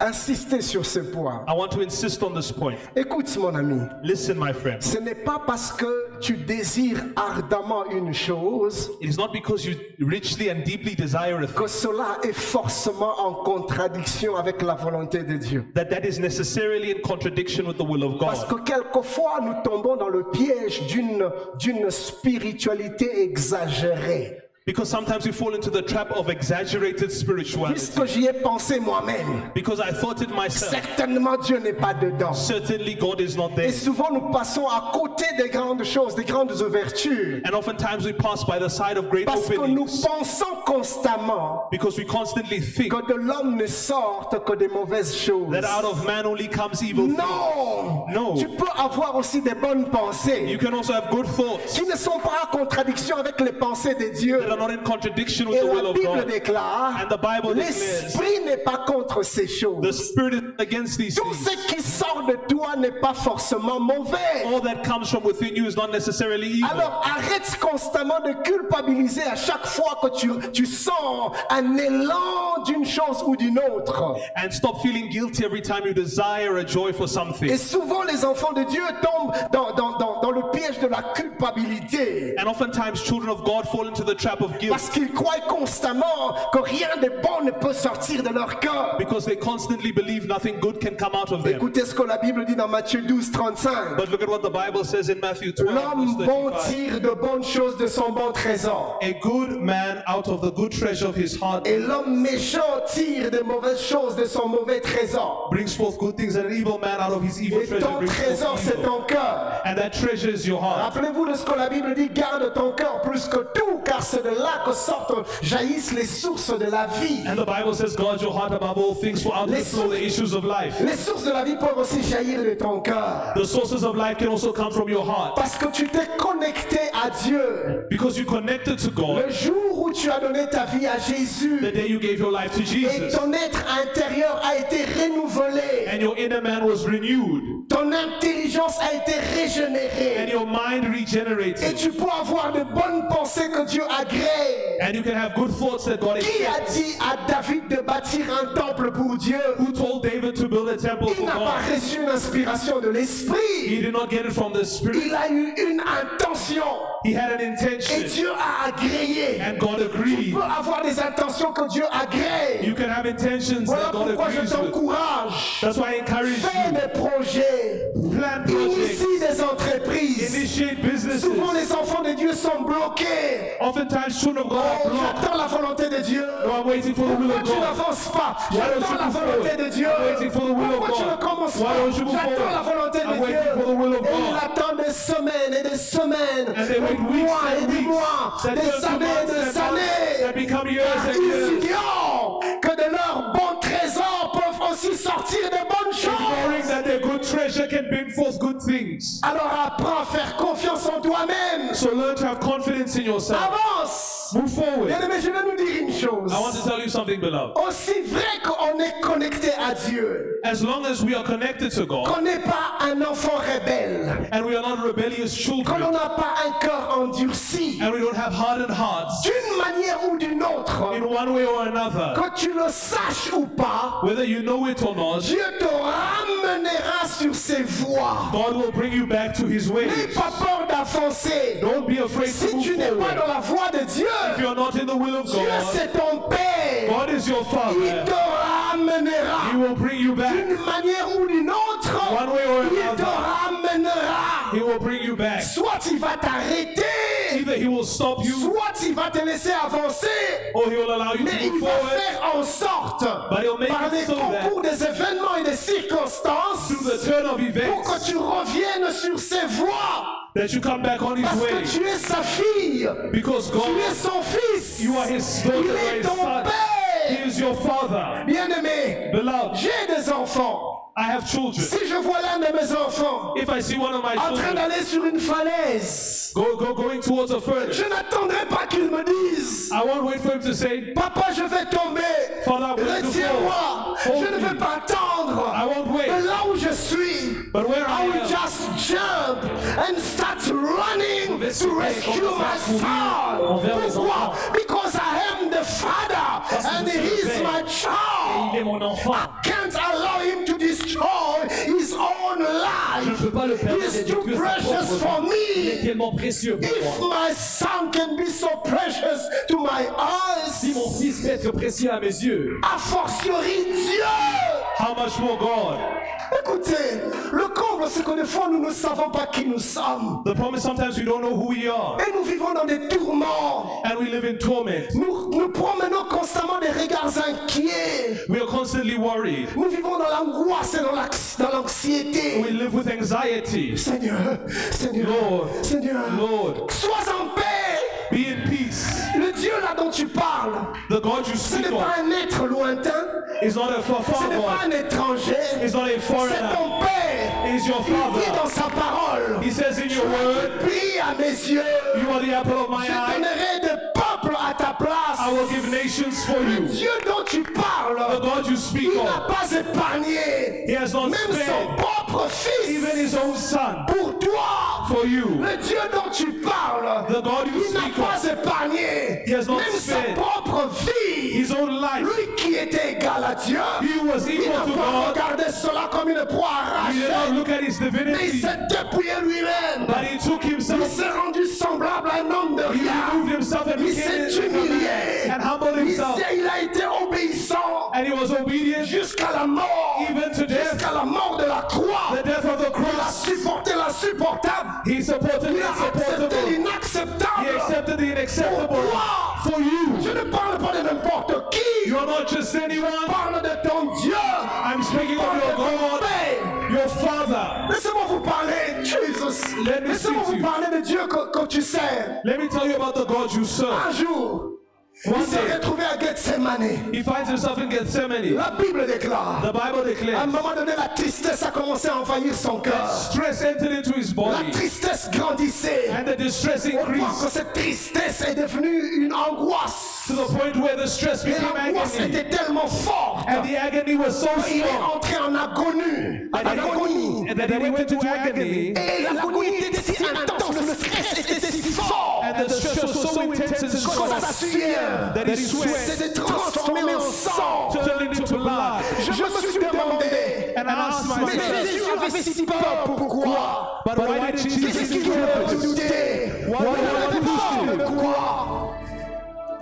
insister sur ce point. I want to insist on this point. Écoute mon ami, Listen, my friend. ce n'est pas parce que tu désires ardemment une chose It is not because you richly and deeply desire a thing que cela est forcément en contradiction avec la volonté de Dieu. that is necessarily in contradiction with the will of Parce God. que quelquefois nous tombons dans le piège d'une spiritualité exagérée. Because sometimes we fall into the trap of exaggerated spirituality. Puisque j'y ai pensé moi-même, Because I thought it myself. certainement Dieu n'est pas dedans. Certainly God is not there. Et souvent nous passons à côté des grandes choses, des grandes ouvertures. And oftentimes we pass by the side of great Parce que nous openings. pensons constamment Because we constantly think que de l'homme ne sortent que des mauvaises choses. that out of man only comes evil things. Non! No. Tu peux avoir aussi des bonnes pensées You can also have good thoughts qui ne sont pas en contradiction avec les pensées de Dieu. that are not in contradiction with Et the will la of Bible God. déclare, And the Bible declares, l'esprit n'est pas contre ces the choses. Spirit is against these Tout things. ce qui sort de toi n'est pas forcément mauvais. All that comes from within you is not necessarily evil. Alors arrête constamment de culpabiliser à chaque fois que tu sens un élan d'une chose ou d'une autre. And stop feeling guilty every time you desire a joy for something. Et souvent les enfants de Dieu tombent dans le piège de la culpabilité. And oftentimes children of God fall into the trap of guilt Parce qu'ils croient constamment que rien de bon ne peut sortir de leur cœur. because they constantly believe nothing good can come out of them. Écoutez ce que la Bible dit dans Matthieu 12, 35. But look at what the Bible says in Matthew 12, L'homme verse bon 35. tire de bonnes choses de son bon trésor. A good man out of the good treasure of his heart Et l'homme méchant tire de mauvaises choses de son mauvais trésor. brings forth good things, and an evil man out of his evil Et treasure ton brings trésor, forth c'est evil. ton cœur. And that treasure is your heart. Rappelez-vous de ce que la Bible dit, garde ton cœur plus que tout, car c'est de là que sortent, jaillissent les sources de la vie. And the Bible says, guard your heart above all things, for out of it flow the issues of life. Les sources de la vie peuvent aussi jaillir de ton cœur. The sources of life can also come from your heart. Parce que tu t'es connecté à Dieu. Because you connected to God Le jour où tu as donné ta vie à Jésus, the day you gave your life to et Jesus. ton être intérieur a été renouvelé. And your inner man was renewed. Ton intelligence a été And régénérée. your mind Et regenerated. tu peux avoir de bonnes pensées que Dieu agrée. And you can have good thoughts that God Qui a accepts. dit à David de bâtir un temple pour Dieu? Who told David to build a temple Il for n'a pas God? reçu une inspiration de He l'esprit. did not get it from the Spirit. Il a eu une intention. He had an Et intention. Dieu a agréé. And God agreed. Tu peux avoir des intentions que Dieu agrée. You can have intentions Voilà that God pourquoi je agrees with. t'encourage. That's why I encourage Fais you. des projets. Plan projects. Initie des entreprises. Initiate businesses. Souvent les enfants de Dieu sont bloqués. Oftentimes children of God Oh, are blocked. j'attends la volonté de Dieu. No, I'm waiting for the will Pourquoi of tu God. n'avances pas? Why don't J'attends you la move volonté forward? de Dieu. I'm waiting for the will of Pourquoi tu ne God. commences Why pas? don't you move J'attends forward? la volonté I'm de waiting Dieu. for the will of Et il God. attend des semaines et des semaines, And they wait des weeks mois et and des weeks. mois, That des turn to années et months des and months that années. become years Car and ils years. ignorent que de leurs bons trésors peuvent aussi sortir de bonnes Ignoring choses. that their good treasure can bring forth good things. Alors apprends à faire confiance en toi-même. So learn to have confidence in yourself. Avance. Move forward. Bien-aimé, je vais nous dire une chose. I want to tell you something, beloved. Aussi vrai qu'on est connecté à Dieu, As long as we are connected to God qu'on n'est pas un enfant rebelle, and we are not rebellious que children l'on n'a pas un cœur endurci, and we don't have hardened hearts d'une manière ou d'une autre, in one way or another, que tu le saches ou pas, whether you know it or not, Dieu te ramènera sur ses voies. God will bring you back to His N'aie ways. pas peur d'avancer. Don't be afraid Si to move tu n'es pas forward. dans la voie de Dieu, If you are not in the will of Dieu God, c'est ton Père. God is your Il Father. te He ramènera will bring you back. d'une manière ou d'une autre. One way or Il te another. ramènera. He will bring you back. Soit il va t'arrêter, Either He will stop you soit il va te laisser avancer. or He will allow you Mais to il move va forward faire en sorte, But He'll make par it les so that concours des événements et des circonstances, through the turn of pour que events tu reviennes sur ses voies. that you come back on His Parce way. que tu es sa fille, Because tu es God, son fils, you are His daughter, il you are est His ton son. He père. is your Father. Bien-aimé, Beloved, j'ai des enfants. I have children. Si je vois l'un de mes enfants If I see one of my en train children d'aller sur une falaise, going towards a je furnace, n'attendrai pas qu'il me dise: I won't wait for him to say, Papa, je vais tomber. Father, I'm going to Retiens-moi. fall. Je ne vais pas attendre. I won't wait. Mais là où je suis, But where I I will am, just jump and start running to rescue my son. Pourquoi? Because I am the father and he is my Il child. est mon enfant. Can't allow Je ne peux pas le permettre He's de too détruire sa precious propre for vie. Il est me. tellement précieux pour If moi. my son can be so precious to my Si eyes, mon fils peut être précieux à mes yeux, a fortiori Dieu. How much more God? Écoutez, le comble, c'est que des fois nous ne savons pas qui nous sommes. The problem is sometimes we don't know who we are. Et nous vivons dans des tourments. And we live in torment. Nous promenons constamment des regards inquiets. We are constantly worried. Nous vivons dans l'angoisse et dans l'anxiété. We live with anxiety. Seigneur, Seigneur, Lord, Seigneur, Lord, sois en paix. be in peace. Le Dieu là dont tu parles, The God you ce n'est speak pas of un être lointain, is not a far ce n'est pas God. un étranger, He's not a c'est foreigner. ton Père. He's your Il dit Father. dans sa parole, He says in your word, prie à mes yeux, you are the apple of my je eye. donnerai des peuples à ta place. I will give nations for you. Dieu dont tu The parles, God you speak il n'a of, pas épargné He has not même son spared propre even fils His own Son pour toi. for you. Le Dieu dont tu parles, The God you il n'a speak pas of, épargné He has not même sa spared propre vie. His own life. Lui qui était égal à Dieu, He was il equal n'a to pas God. regardé cela comme une proie He did arrachée, not look at His mais il divinity, s'est dépouillé lui-même. but He took Il Himself. s'est rendu semblable à un homme de He rien. removed Himself and Il s'est became humilié. and humbled Himself. Il a été obéissant And He was obedient jusqu'à la mort, even to death, jusqu'à la mort de la croix. the death of the Il a cross. supporté l'insupportable. He supported the Il a accepté insupportable. He l'inacceptable. accepted the inacceptable Pourquoi? for you. Je ne parle pas de n'importe qui. You're not just Je anyone. parle de ton Dieu. I'm speaking of your God, Père. your Father. Laissez-moi vous parler, Jesus. Let me Laissez-moi speak to vous you. parler de Dieu que tu sais. Let me tell you about the God you serve. Un jour, il One s'est day, retrouvé à Gethsemane. he finds himself in Gethsemane. La Bible déclare. The Bible À un declares moment donné, la tristesse a commencé à envahir son cœur. stress entered into his La body tristesse grandissait. and the distress On voit que increased cette tristesse est devenue une angoisse. to the point where the stress Et became l'angoisse agony. était tellement forte. And the agony was so Il est strong entré en agonie. En agonie. and that he went into agony. Et l'agonie était si intense, le stress était si fort. And the stress was so intense and Que strong sa sueur that he sweat s'était transformée en sang. turned into blood. Je me suis demandé, And I asked mais myself, Jésus avait si peur, pourquoi? but why did Jesus Qu'est-ce qui feel le this? douter? Why Il avait did peur he de quoi?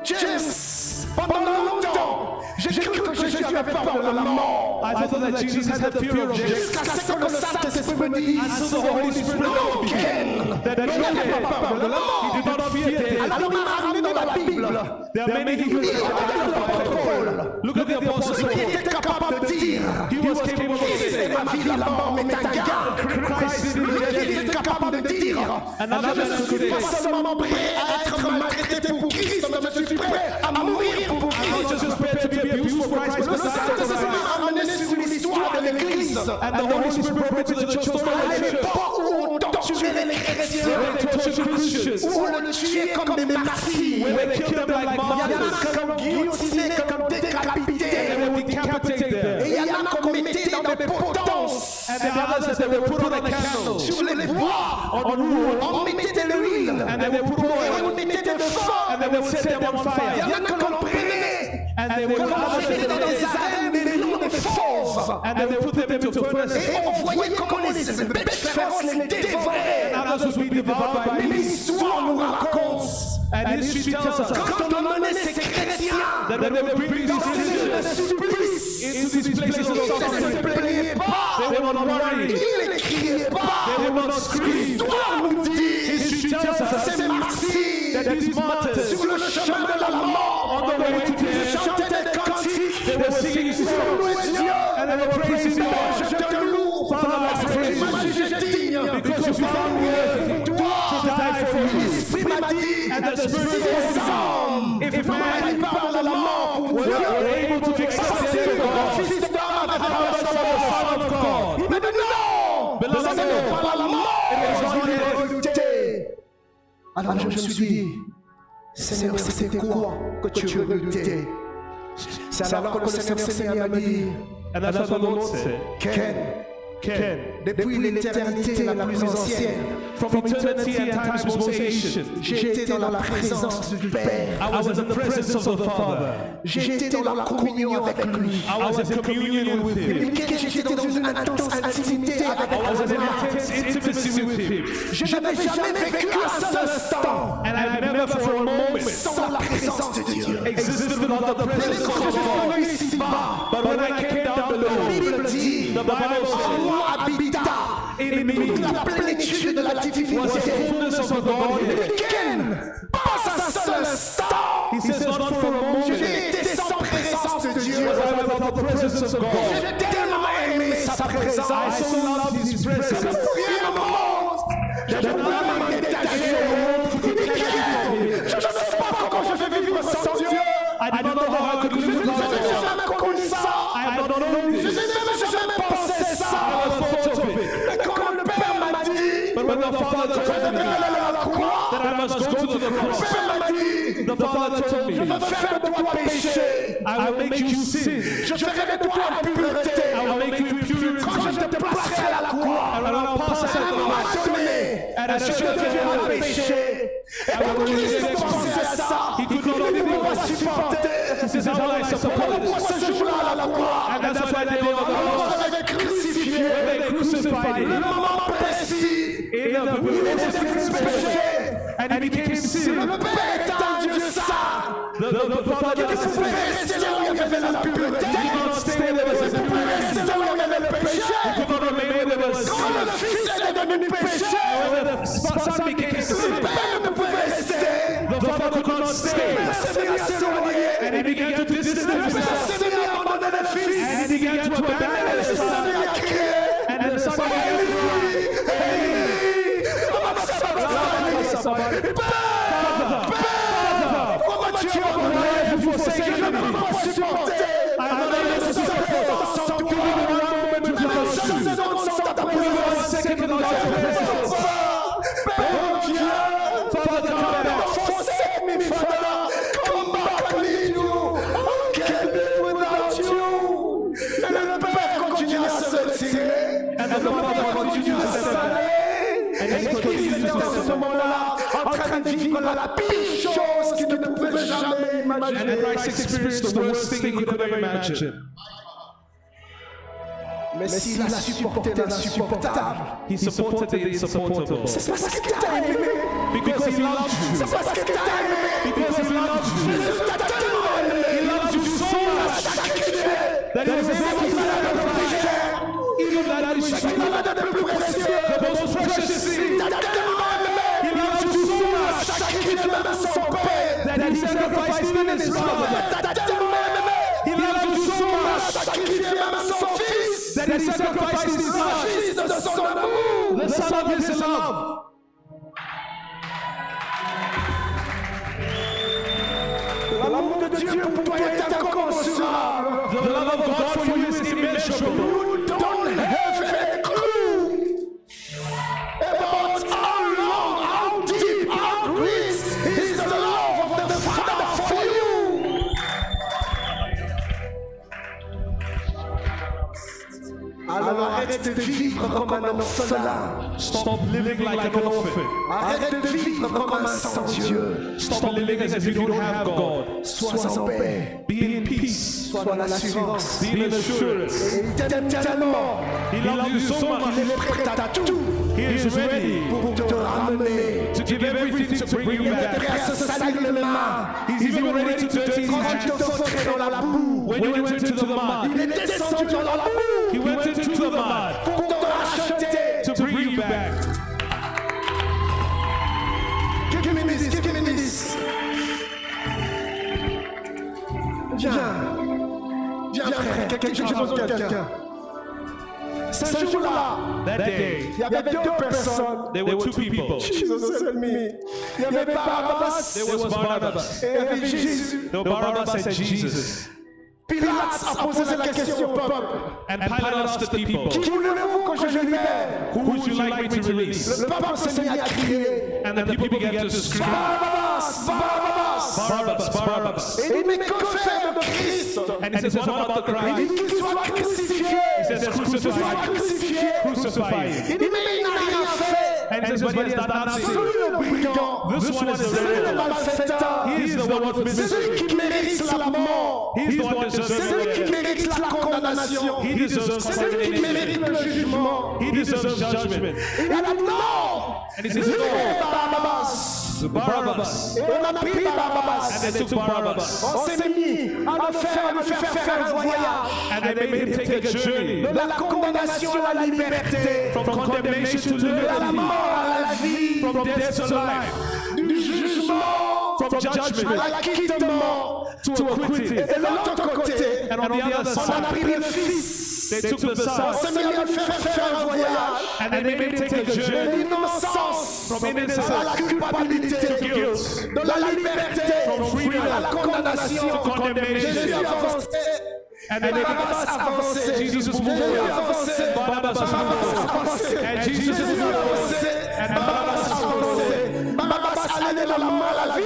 James, pendant longtemps, j'ai cru que Jésus avait peur de la mort. I thought that Jesus had the fear of death Jusqu'à ce que le Saint-Esprit me dise, until the Holy Spirit non, told me Ken, that il n'avait pas peur de la he did mort. not fear death. Alors il m'a ramené dans la Bible. There are many who Il regardait l'apôtre Paul. look at the apostle Il Paul. était capable de dire, He was capable of Christ est saying, ma vie, la mort m'est un gain. Christ is in the Il était capable de dire, Another je ne man suis today. pas seulement prêt à être maltraité pour Christ, mais je suis prêt à mourir pour I'm not Christ. just prepared to be abused for Christ, but Le to die for Saint-Esprit Christ. m'a amené sur l'histoire de l'Église. And the Holy Spirit brought me to the church story À of the church. l'époque où on torturait les chrétiens, Where they tortured Christians, où on le tuait comme des martyrs. where they killed them like Il y en a martyrs, que l'on guillotinait, que l'on décapitait. and they would decapitate Et them. il y en a qu'on mettait dans des potences. And there are others that they would put on a candle, Sur les bois, on wood, on mettait de l'huile. and they would put Et on oil, mettait de feu. and they would set them on Il y fire. en a que l'on prenait, And they would que l'on others mettait dans that des they arènes, des lions de fauves. and they would put them into furnaces. Et on voyait comment les bêtes féroces les dévoraient. And others would be devoured by Mais beasts. l'histoire nous raconte, And history tells us quand on emmenait ces chrétiens that when they would bring these dans ces lieux de Christians supplice, into these places of ils ne se suffering, plaignaient pas, they were not worried, ils ne criaient pas. they would not scream. L'histoire nous dit, History tells us ces martyrs that these martyrs, sur le chemin de la mort, on the way to ils death, chantaient des cantiques. they were singing songs, Louez Dieu, and they were praising je God. te loue, Father, I parce que praise tu m'as you, jugé digne, because you found worthy to die for you. l'Esprit m'a dit, And the Spirit si told les me, hommes if n'avaient man pas de la mort pour were Dieu, able to accept si the death of le God, Fils d'homme avait how much pas more the Son of God? il m'a dit non, Beloved, ça n'est pas la mort, is not je l'ai death. redouté. Alors je me suis dit, Seigneur, c'était quoi que tu redoutais? C'est alors que le Seigneur s'est mis à me dire, And that's what the Lord said. Ken, depuis l'éternité la plus ancienne, from eternity and times most ancient, j'ai été dans la présence du Père. I was in the presence of the Father. J'ai été dans la communion avec lui. I was in communion with Him. J'étais dans une intense intimité avec I was in lui. intense intimacy with Him. Je n'avais jamais vécu un seul instant And I never for a moment sans la présence de Dieu. existed without the presence of Quand je God. suis venu ici-bas, But when I came down la below, Bible dit, the Bible en said, moi habita in me toute la plénitude de la was the divinité. fullness of the Godhead. Ken, pas un seul instant, He says, not for a moment j'ai été sans présence de Dieu. was I without the presence of God. J'ai tellement aimé sa présence. I so loved His presence. Rien au monde, je ne pouvais m'en détacher. Je ne sais pas comment je vais vivre sans Dieu. I don't know how I could live Je without n'ai God. jamais connu ça. I don't know Je this. n'ai jamais pensé ça. I thought of it. Mais quand le Père m'a dit, But when the Father je told devais me aller à la croix, that I must go to the le cross, Père m'a dit, the Father told je me, vais faire de toi péché. I will make you sin. Je ferai de toi impureté. I will make you impurity. Quand je te placerai à la croix, And when I pass à out un the moment cross, donné, and I je should deviendrai have péché. Et pour Christ pensait à ça, He could not il ne live pouvait pas with us. supporter. This is how I support Pourquoi it. ce jour-là à la croix, And that's why they on the alors cross, qu'on avait crucifié, they crucified le Him moment précis, in the il était péché. and He became sin. Le Père est un Dieu saint. The Father Il pouvait rester là où il y avait la pureté. did not stay where there was Il pouvait impurity. rester là où il y avait le péché. He could not remain where there was Quand sin. le Fils est devenu péché, When the Son became le sin, Père ne pouvait rester. the Father could not stay. Il s'est mis à s'éloigner. And He began to distance Il Himself. s'est mis à abandonner le Fils. And He began to abandon Il His s'est Son. mis à crier. And the Son began to cry. Pourquoi tu as abandonné? You forsake Je ne me. peux pas supporter. I am not able to support. Sans toi. One moment without Chaque you. seconde sans ta One présence. second without your presence. Père, viens. Father, come back. Forsake me, Father. Come back, I need you. I can't live without you. Et le Père continue à se retirer. And the Father continues to separate. Et Christ était en ce moment-là en train de vivre la pire chose qu'il ne pouvait jamais And imaginer. Christ experienced the worst thing he could ever imagine. Mais s'il a supporté l'insupportable, He supported the insupportable. c'est parce qu'il t'a aimé. Because He loved you. C'est parce qu'il t'a aimé. Because He loved you. Jésus t'a tellement aimé. He loved you so much Sacrifié. that He was able to sacrifice even that which Il en a de plus précieux. the most precious thing. T'a tellement aimé. He loved you so much Sacrifié même son Père. that He sacrificed even His brother. T'a tellement aimé. He loved you so much Sacrifié même son Fils. that He sacrificed His Le son, Fils de son amour. the Son of His love. L'amour de Dieu pour toi est incommensurable. The love of God for you is immeasurable. You don't have a clue about how long, how deep, how great is the love of the Father for you. Alors arrête de vivre comme un orphelin. Stop living like an orphan. Arrête de vivre comme un sans Dieu. Stop living as if you don't have God. Sois en paix. Be in peace. Sois dans l'assurance. Be in assurance. Et il t'aime tellement. He loves you so much. Il est prêt à tout He is ready pour te ramener. to give everything to bring you Il est prêt back. à se salir les mains. He's even ready to dirty his Quand tu hands. te fotrais dans la boue, When you went into the mud, il est descendu dans la boue he went into the mud pour te racheter. to bring you back. Give me this, give me this. Viens, frère, j'ai besoin de quelqu'un. Ce jour-là, That day, il y avait deux personnes. there were two people. Jesus help me. Il y avait Barabbas There was Barnabas. et il y avait Jésus. No, Barabbas and Jesus. Pilate a posé la question au peuple. And Pilate asked the people, Qui voulez-vous que je libère? who would you like me to release? Le peuple s'est mis à crier. And the people began to scream, Barabbas, Barabbas. Barabbas, Barabbas. Et il dit, mais que faire de Christ? And he says, what about the Il Christ? dit qu'il soit crucifié. He says, crucifié. crucify him. Il dit, mais il n'a rien fait. And he says, but he has done nothing. Celui le brigand, This one is the celui le rebel. malfaiteur, He is the one who's c'est celui qui mérite la mort. He's the one C'est celui qui deserving. mérite la condamnation. He deserves C'est celui qui mérite condemnation. le jugement. He deserves judgment. Il a dit non. And he says, Libérez no. Barabbas. Barabbas. Et on a pris Barabbas. And they took Barabbas. On s'est mis à lui faire un voyage And they made him take a journey de la condamnation à la liberté, from condemnation to de la liberty, mort à la vie, from death to life, du jugement from à judgment l'acquittement. to acquittal. Et de l'autre côté, And on the other on a pris side, le Fils. they took the On Son s'est mis à lui faire un voyage and they made him take a de journey l'innocence from à la innocence culpabilité, to guilt, de la liberté from freedom à la condamnation. to condemnation. Jésus avançait. And they Barabbas avançait. Jesus Jésus moved forward. avançait. Barabbas moved forward. avançait. And Jesus Jésus moved forward. avançait. And Barabbas Barabbas moved forward. avançait. Barabbas allait de la mort à la vie.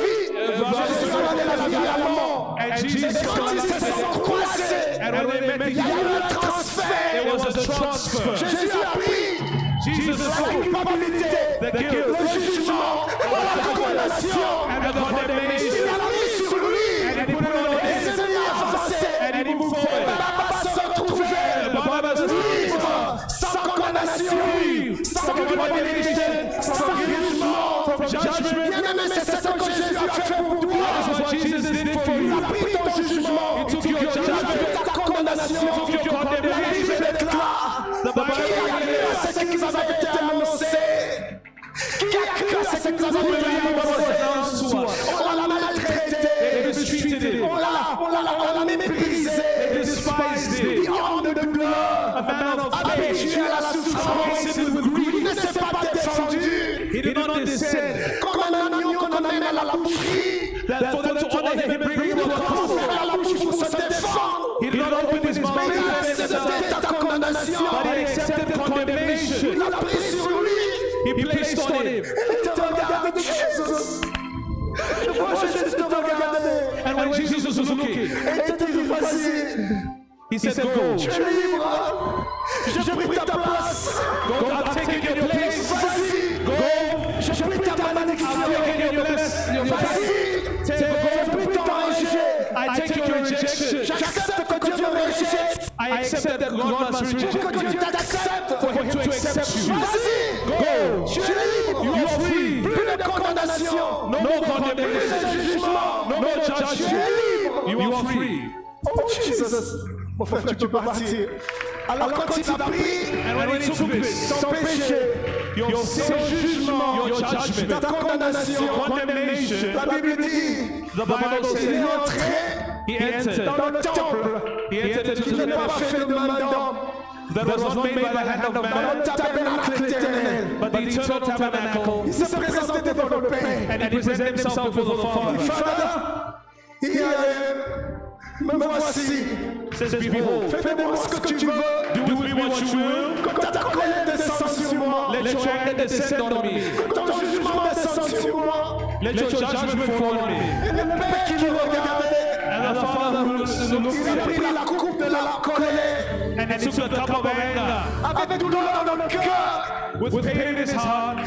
Jésus allait de la vie à la mort. And Et Jesus quand ils se sont croisés, and when they met il y a eu un transfert. there was a transfer. Jésus a pris Jesus la took culpabilité, the guilt le jugement, la condamnation. and the Il condemnation a mis sur lui. and he put it on Et him s'est mis à avancer. and he moved forward. Barabbas se retrouvait Barabbas libre, sans condamnation, sans culpabilité, sans jugement. from judgment. Bien-aimé, c'est ce que Jésus a fait pour toi. That's what Jesus did for Il you. a pris ton jugement, He took your il a judgment. pris ta condamnation. He took your La Bible condemnation. déclare The qui a Bible cru à ce qui vous avait été annoncé. Qui a cru à ce qui vous avait été annoncé. On l'a maltraité. They mistreated him. On l'a méprisé. They despised Il him. homme de douleur, A man of habitué faith, à la souffrance. acquainted with Il grief. ne s'est pas défendu. He did not descend. Comme un agneau qu'on amène à la boucherie. That for them to honor him and bring him to the Comment cross. faire la bouche pour se défendre. He did not open his mouth Mais il a to defend himself, accepté ta condamnation. but he accepted condemnation. Il a pris sur lui. He placed on him. Il te regarde, Jésus. Je vois Jésus te regarder. And when Jesus was looking, Et il te dit, vas-y. he said, Go. Tu es libre. J'ai pris ta place. Go, I'm taking your place. Vas-y. Go. J'ai pris ta malédiction. I'm taking your place. Vas-y. Take J'ai go. pris ton rejet. I take your rejection. J'accepte que Dieu me rejette. I accept that God must reject Pour que you. Dieu t'accepte. For him to accept you. Vas-y. Go. Tu es libre. You are free. Plus de condamnation. No Plus de condemnation. jugement. No Tu es judgment. libre. You are free. Oh Jesus. Mon frère, tu peux partir. Alors quand il a pris And when he took this, ton péché, your sin, ton jugement, your judgment, ta condamnation, condemnation, la Bible dit, the Bible il est says entré he entered. dans le temple He entered into qui the n'est pas temple fait de main d'homme, that was not made by the hand of dans le man, tabernacle éternel. but the eternal tabernacle. Il s'est présenté devant le Père. And he presented himself before the Father. Father, here I am. Me voici. Says, Behold, Fais de moi ce que tu veux. do with me what you will. Que ta colère descende sur moi. Let your anger descend on me. Que ton jugement descende sur moi. Let your judgment fall on me. Et le Père qui nous regardait, And the Father who looks il a pris la coupe de la colère and he took the cup of anger avec douleur dans le cœur. with pain in his heart,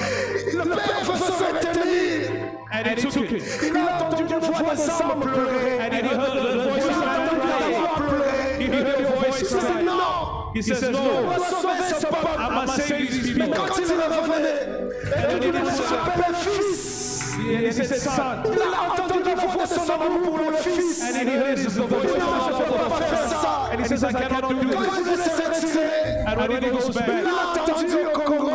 Le Père veut se retenir. and he took it. Il a entendu une voix des hommes pleurer. And he heard the voice Il of a man entendu la crying. voix pleurer. He heard the voice Il dit cry. non, He says, on No, va sauver ce peuple. I must save these Mais people. quand il revenait, il dit il s'appelle fils. And he said, Son. Il a entendu la voix de son amour pour le fils. And he heard the voice Il dit of non, je ne peux pas faire the ça. And he says, I cannot do Quand this. il voulait se retirer, And when he goes il back, a entendu au Congo.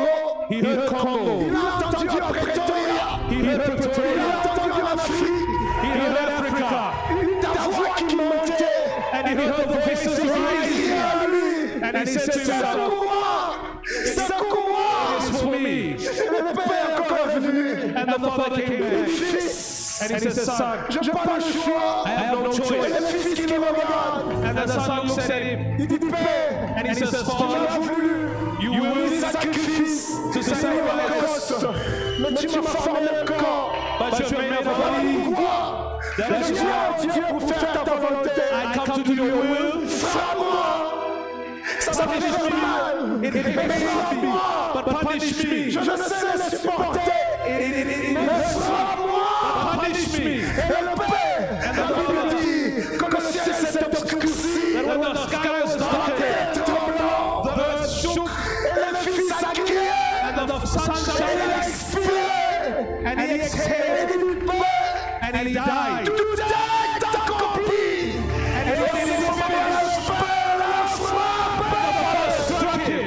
he heard Congo. Il a entendu à Pretoria. He heard Il Pretoria. a entendu en Afrique. He heard Africa. Ta voix qui montait. And he heard the voices Il rising. a lui. And he said to himself, Secours-moi. It's for me. Et le Père est encore venu. And the Father came back. Fils, And he said, Son, je n'ai pas le choix. I have no Et choice. le fils qui me regarde, And the Son looks at him il dit Père, and he says, tu l'as Father, voulu. you Le will sacrifice, to sacrifice, mais tu m'as formé un corps. but you have made a body. Pourquoi? That Je is viens, why Dieu, pour faire ta volonté. I come to do your will. Frappe-moi. Ça fait mal. It pains me, but punish me. Je ne sais le supporter. Mais frappe-moi. Punish me. Et le Père, la Bible dit que le ciel s'est obscurci. That when the sky was darkened, Tremblant. the earth shook, Et le Fils a crié. and the sun Et il a shone, expiré. and he exhaled, Et il meurt. and he died. Tout est accompli. And Et it le is Père la frappe. struck him.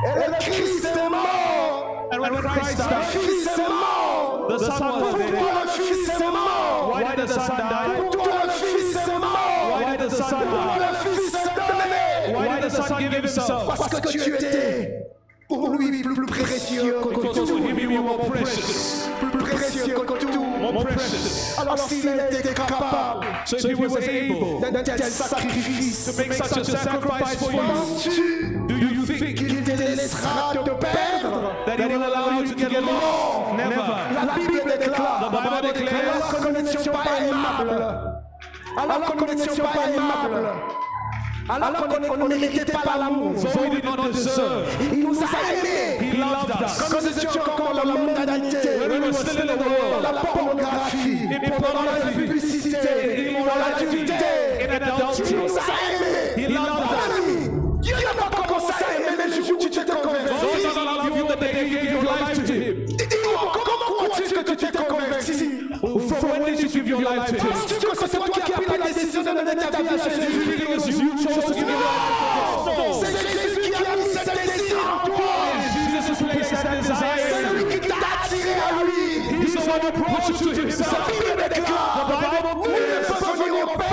Et le Christ est mort. And when Christ Le died, Fils est mort. the Son was Pourquoi dead. le Fils est mort? Why did the Son die? Pourquoi le Fils est mort? Why did the Son Pourquoi die? le Fils est donné? Why did the Son give himself? Parce que tu étais pour lui plus précieux que Because to tout. him you were more precious. Plus précieux que tout. More precious. Alors s'il était capable So if he was able d'un tel sacrifice, to make such a sacrifice for you, penses-tu do you think qu'il te laissera te perdre? that he will allow you to get lost? Never. La Bible déclare, The Bible declares, alors que nous n'étions pas aimables, alors que nous n'étions pas aimables, alors qu'on ne méritait pas l'amour, so we did not deserve. il nous a aimés. He loved us. Quand nous étions encore dans la mondanité, When we were still in the dans world, la pornographie, in dans la pornography, publicité, in dans l'adultère, in adultery, il nous a aimés. he loved us. Dieu n'a pas commencé à aimer le jour où tu t'es God converti. does not love you the day you gave your life to him. Dis-moi, comment crois-tu que tu t'es converti? From when did you give your life to him? Penses-tu que c'est toi qui as pris la décision de donner ta vie à You Jésus? think it was you chose to give your life to Christ? C'est Jésus qui a mis cet désir en toi. Jesus who placed that C'est desire. lui qui t'a attiré à lui. He's the one who brought you to La himself. Bible déclare, nul ne peut venir au Père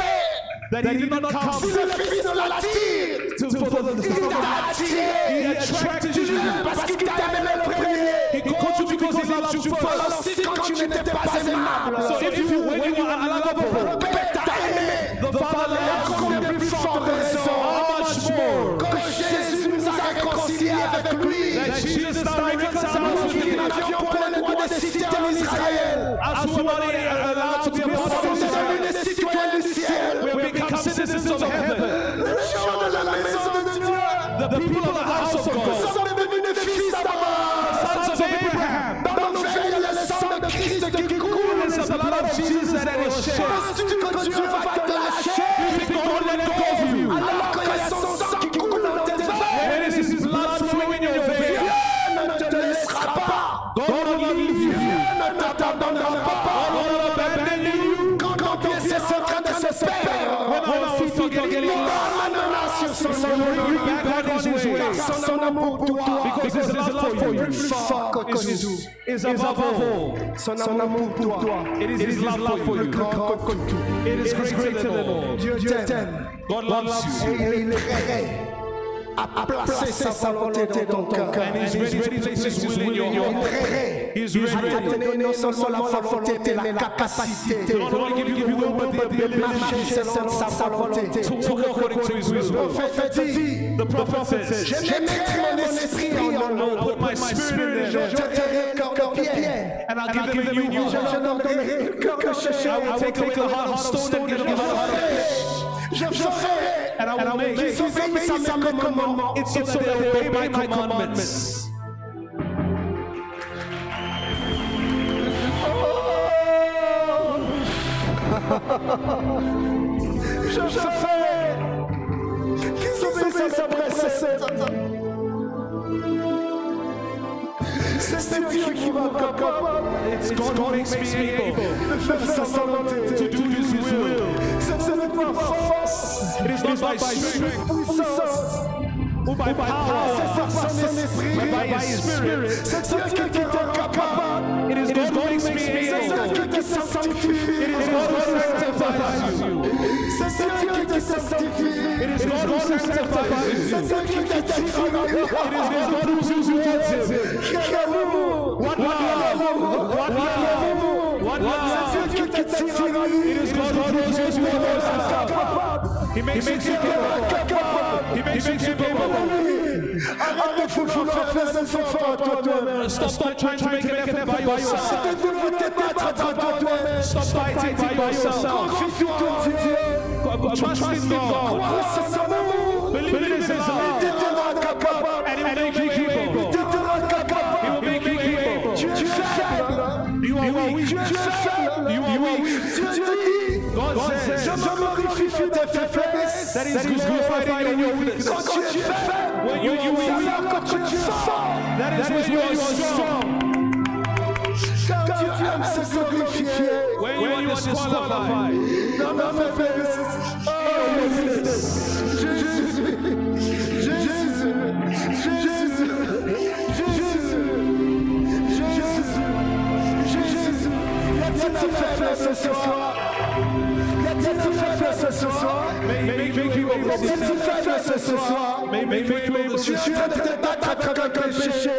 That he did not come si le Fils ne l'attire. Il t'a attiré He attracted you parce qu'il t'a aimé le premier. He called you because he loved you Alors first. si quand tu n'étais pas aimable, So if you, when you were unlovable, le Père t'a aimé. the Father loved Combien you. plus forte raison How much more que Jésus nous a réconciliés avec lui. that Jesus now reconciled us Nous with qui him. n'avions point le droit de citer en Israël. As we were not allowed to be a Nous part sommes of devenus Israel, des citoyens du ciel. we have become citizens of heaven. Les gens de la maison de Dieu. The people of the house of Nous God, sommes devenus des fils d'Abraham. sons of Abraham. Dans nos veines, il y a le sang de Christ qui coule. It's the blood of Jesus that was shed. Penses-tu que Dieu va te lâcher You think God will let go of you? alors qu'il y a son sang qui coule dans tes veines? When is his blood flowing in your veins? Dieu ne te laissera pas. God will not leave you. Dieu ne t'abandonnera pas. God will not abandon you. Quand ton pied est en train de se perdre, When our feet are getting lost, ramène-la sur son chemin. back on his way. Car son amour pour toi Because his love for you plus fort que tout. is above all. Son amour pour toi It is his love for you. grand que tout. It is greater than all. Dieu t'aime God loves you. et il est prêt à placer sa volonté dans ton cœur. And he's ready to place his will in your Il est heart. prêt He's à te ready. donner non seulement la volonté mais la capacité Not only give you the will, but the de ability marcher selon sa volonté. to walk according to his will. Le prophète dit, The prophet says, je mettrai mon esprit en I'll eux. put my spirit in Je them, jeterai le cœur de pierre. and I'll give them a new Je heart. leur donnerai le cœur de chair. I will take away the heart of stone and give them a heart of flesh. Je ferai And I will make qu'ils obéissent à mes commandements. it so that they obey my commandments. Je ferai qu'ils obéissent à mes préceptes. C'est Dieu qui va capable It's God who makes me able de faire sa volonté. to do his will. Ce n'est pas force, It is not by strength puissance, or by c'est power, par son esprit, but by his spirit. c'est Dieu qui te rend capable, It is God who makes me c'est Dieu able. qui te sanctifie, It is God who sanctifies you. c'est Dieu qui te sanctifie, It is God who sanctifies you. c'est Dieu qui t'attire. It is God who chooses towards him. Quel amour, What love! What love! What c'est love! Dieu qui t'attire. It is God who chooses you towards himself. He makes you capable. He makes you capable. Arrête de vouloir faire des efforts toi-même. Stop trying to make an effort by yourself. Arrête de vouloir te battre toi-même. Stop fighting by yourself. Confie-toi en Dieu. Trust in God. Crois en son amour. Believe in His love. And He will make you able. He will make you able. Tu es faible. You are weak. Tu es faible. You are weak. Dieu te dit, God says je me glorifie tes faiblesses. that He is glorified in your weakness. Quand tu es faible, When you are c'est weak, alors que tu es fort. that is when you are strong. Quand Dieu aime se glorifier, When you are disqualified. dans ma faiblesse. Oh, Jésus, Jésus, Jésus, Jésus, Jésus. Y a-t-il faiblesse ce soir? Y a-t-il faiblesse ce soir? Make you able Y a-t-il faiblesse ce soir? Make you able Tu es en train de te battre avec le péché.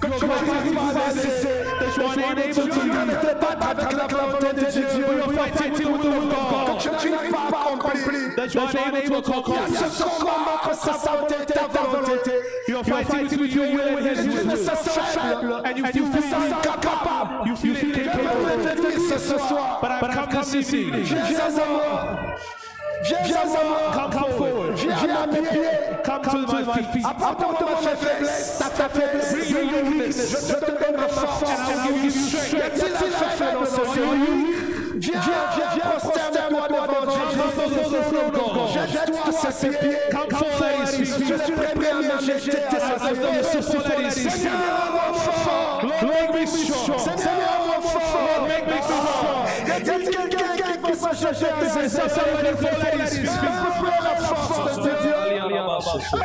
Que tu n'arrives pas à laisser. that you are unable Tu es en train de to. te battre avec la volonté de Dieu. You are fighting with the will of God. Que tu n'arrives pas à accomplir. That you are unable to Il y a conquer. ce combat entre sa volonté et ta volonté. You are fighting between your will and His Tu te will. sens faible. And you Tu feel te sens incapable. You feel Je veux incapable. te dire ce soir. But I've come this evening. Viens à moi. Viens à moi. Come forward. Viens à mes pieds. Come to my feet. Apporte-moi ma faiblesse. Ta faiblesse. Bring your weakness. Je te donnerai force. And I will give you strength. Y a-t-il faible ce soir? Viens, prosterne-toi devant Dieu. Jette-toi à ses pieds. Come forward at His feet. Je suis prêt à me jeter à ses pieds. Seigneur, rends-moi fort. Lord, make me strong. Seigneur, rends-moi fort. Make me strong. Y a-t-il quelqu'un qui va se jeter à ses pieds? Somebody fall at His feet. Prends la force de Dieu.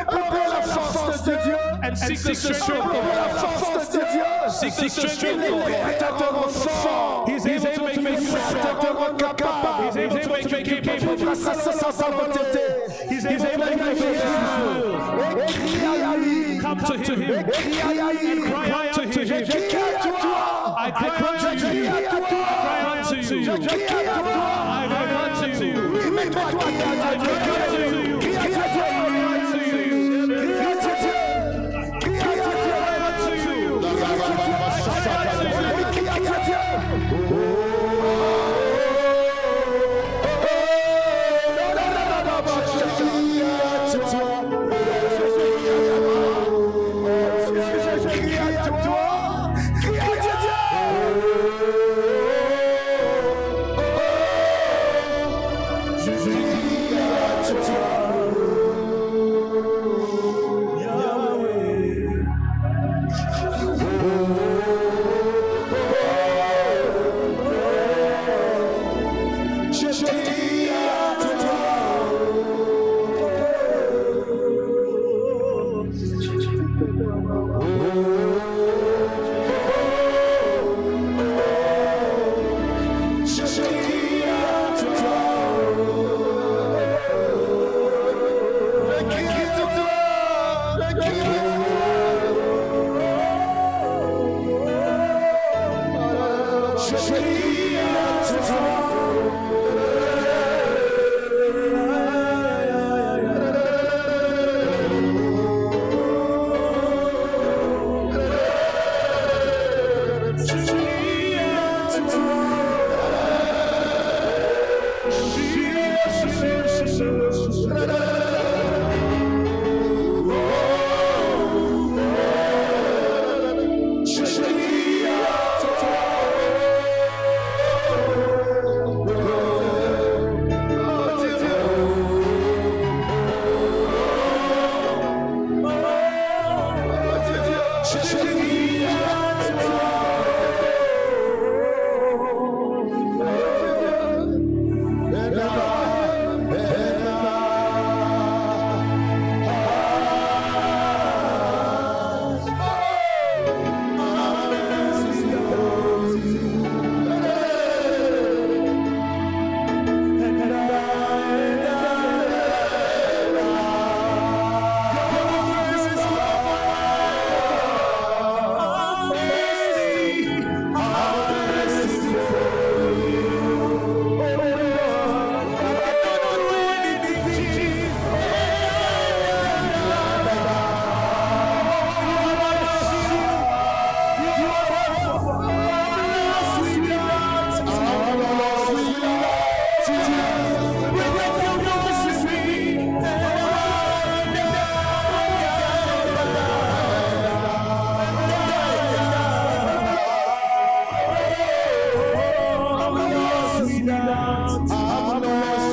Prends la force de Dieu. And seek the strength of Prends la God. force de Dieu. Seek the strength Il of est God. prêt à te rendre fort. He's able to make you Il est prêt à strong. te rendre capable. He's able to make you capable. Grâce à sa volonté. He's able to make you Et crie à lui. come to Him. Crie à lui. Cry out to Him. Crie à toi. I cry unto Crie you. à toi. Cry unto you. Crie à toi. I cry unto you. Oui, mais toi, crie à Dieu. Cry unto you. Crie à Dieu. Cry unto you. Crie à Dieu. Crie à Dieu. Cry unto you. Crie à Dieu.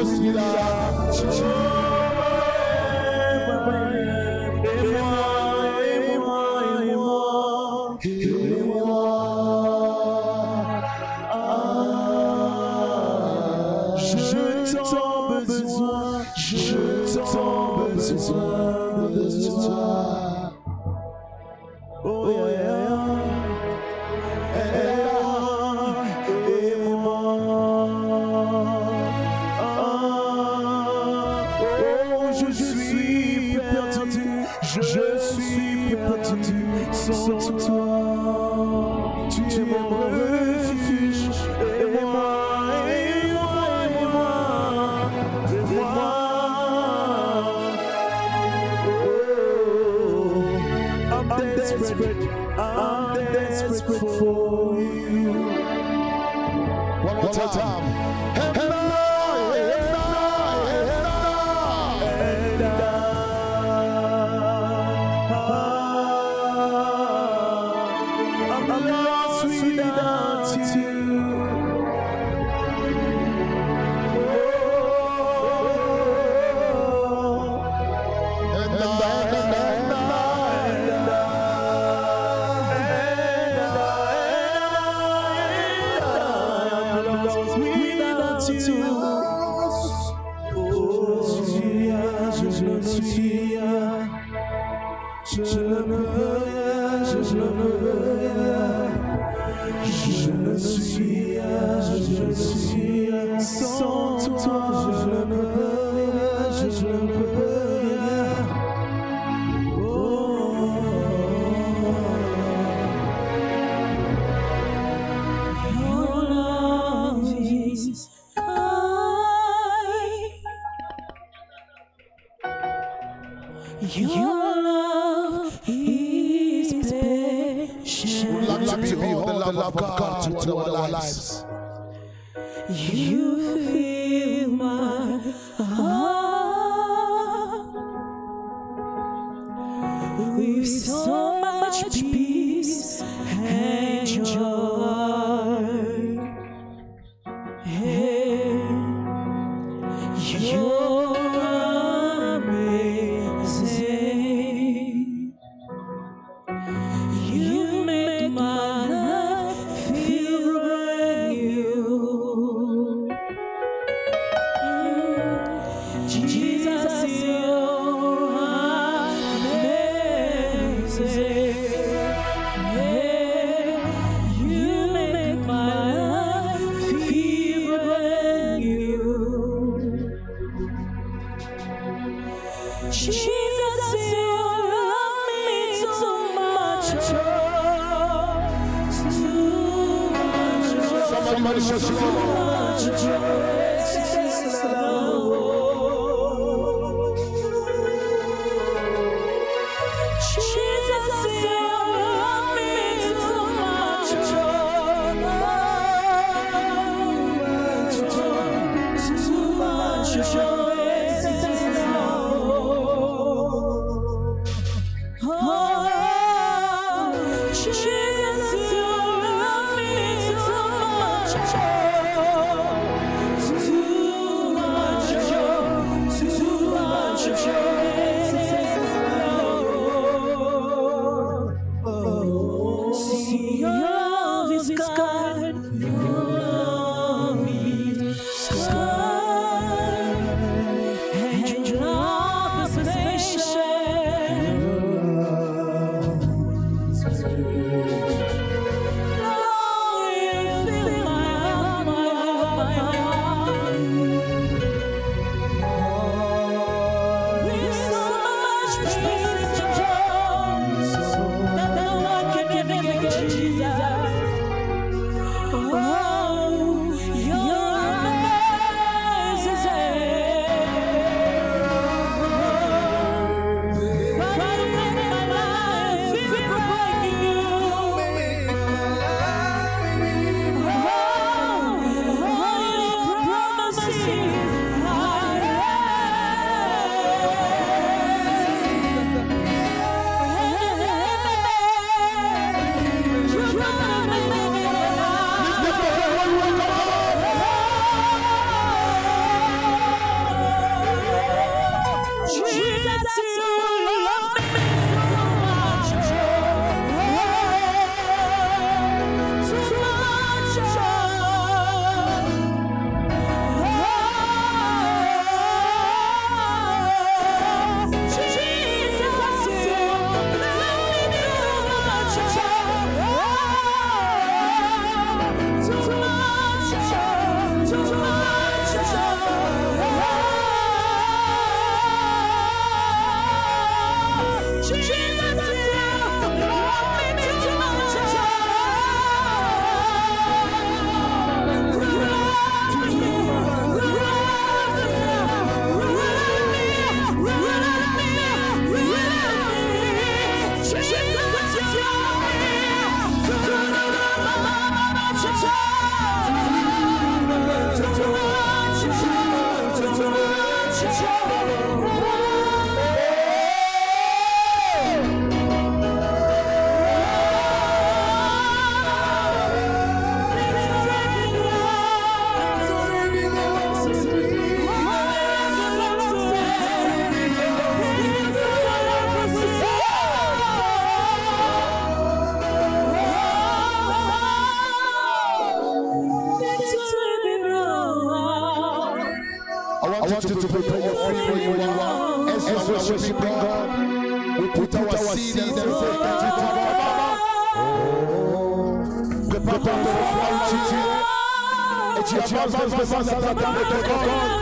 suis là. want you to prepare your feet where you are. As we are worshiping God, we put our seed and say, prépare ton et tu avances devant sa table avec God.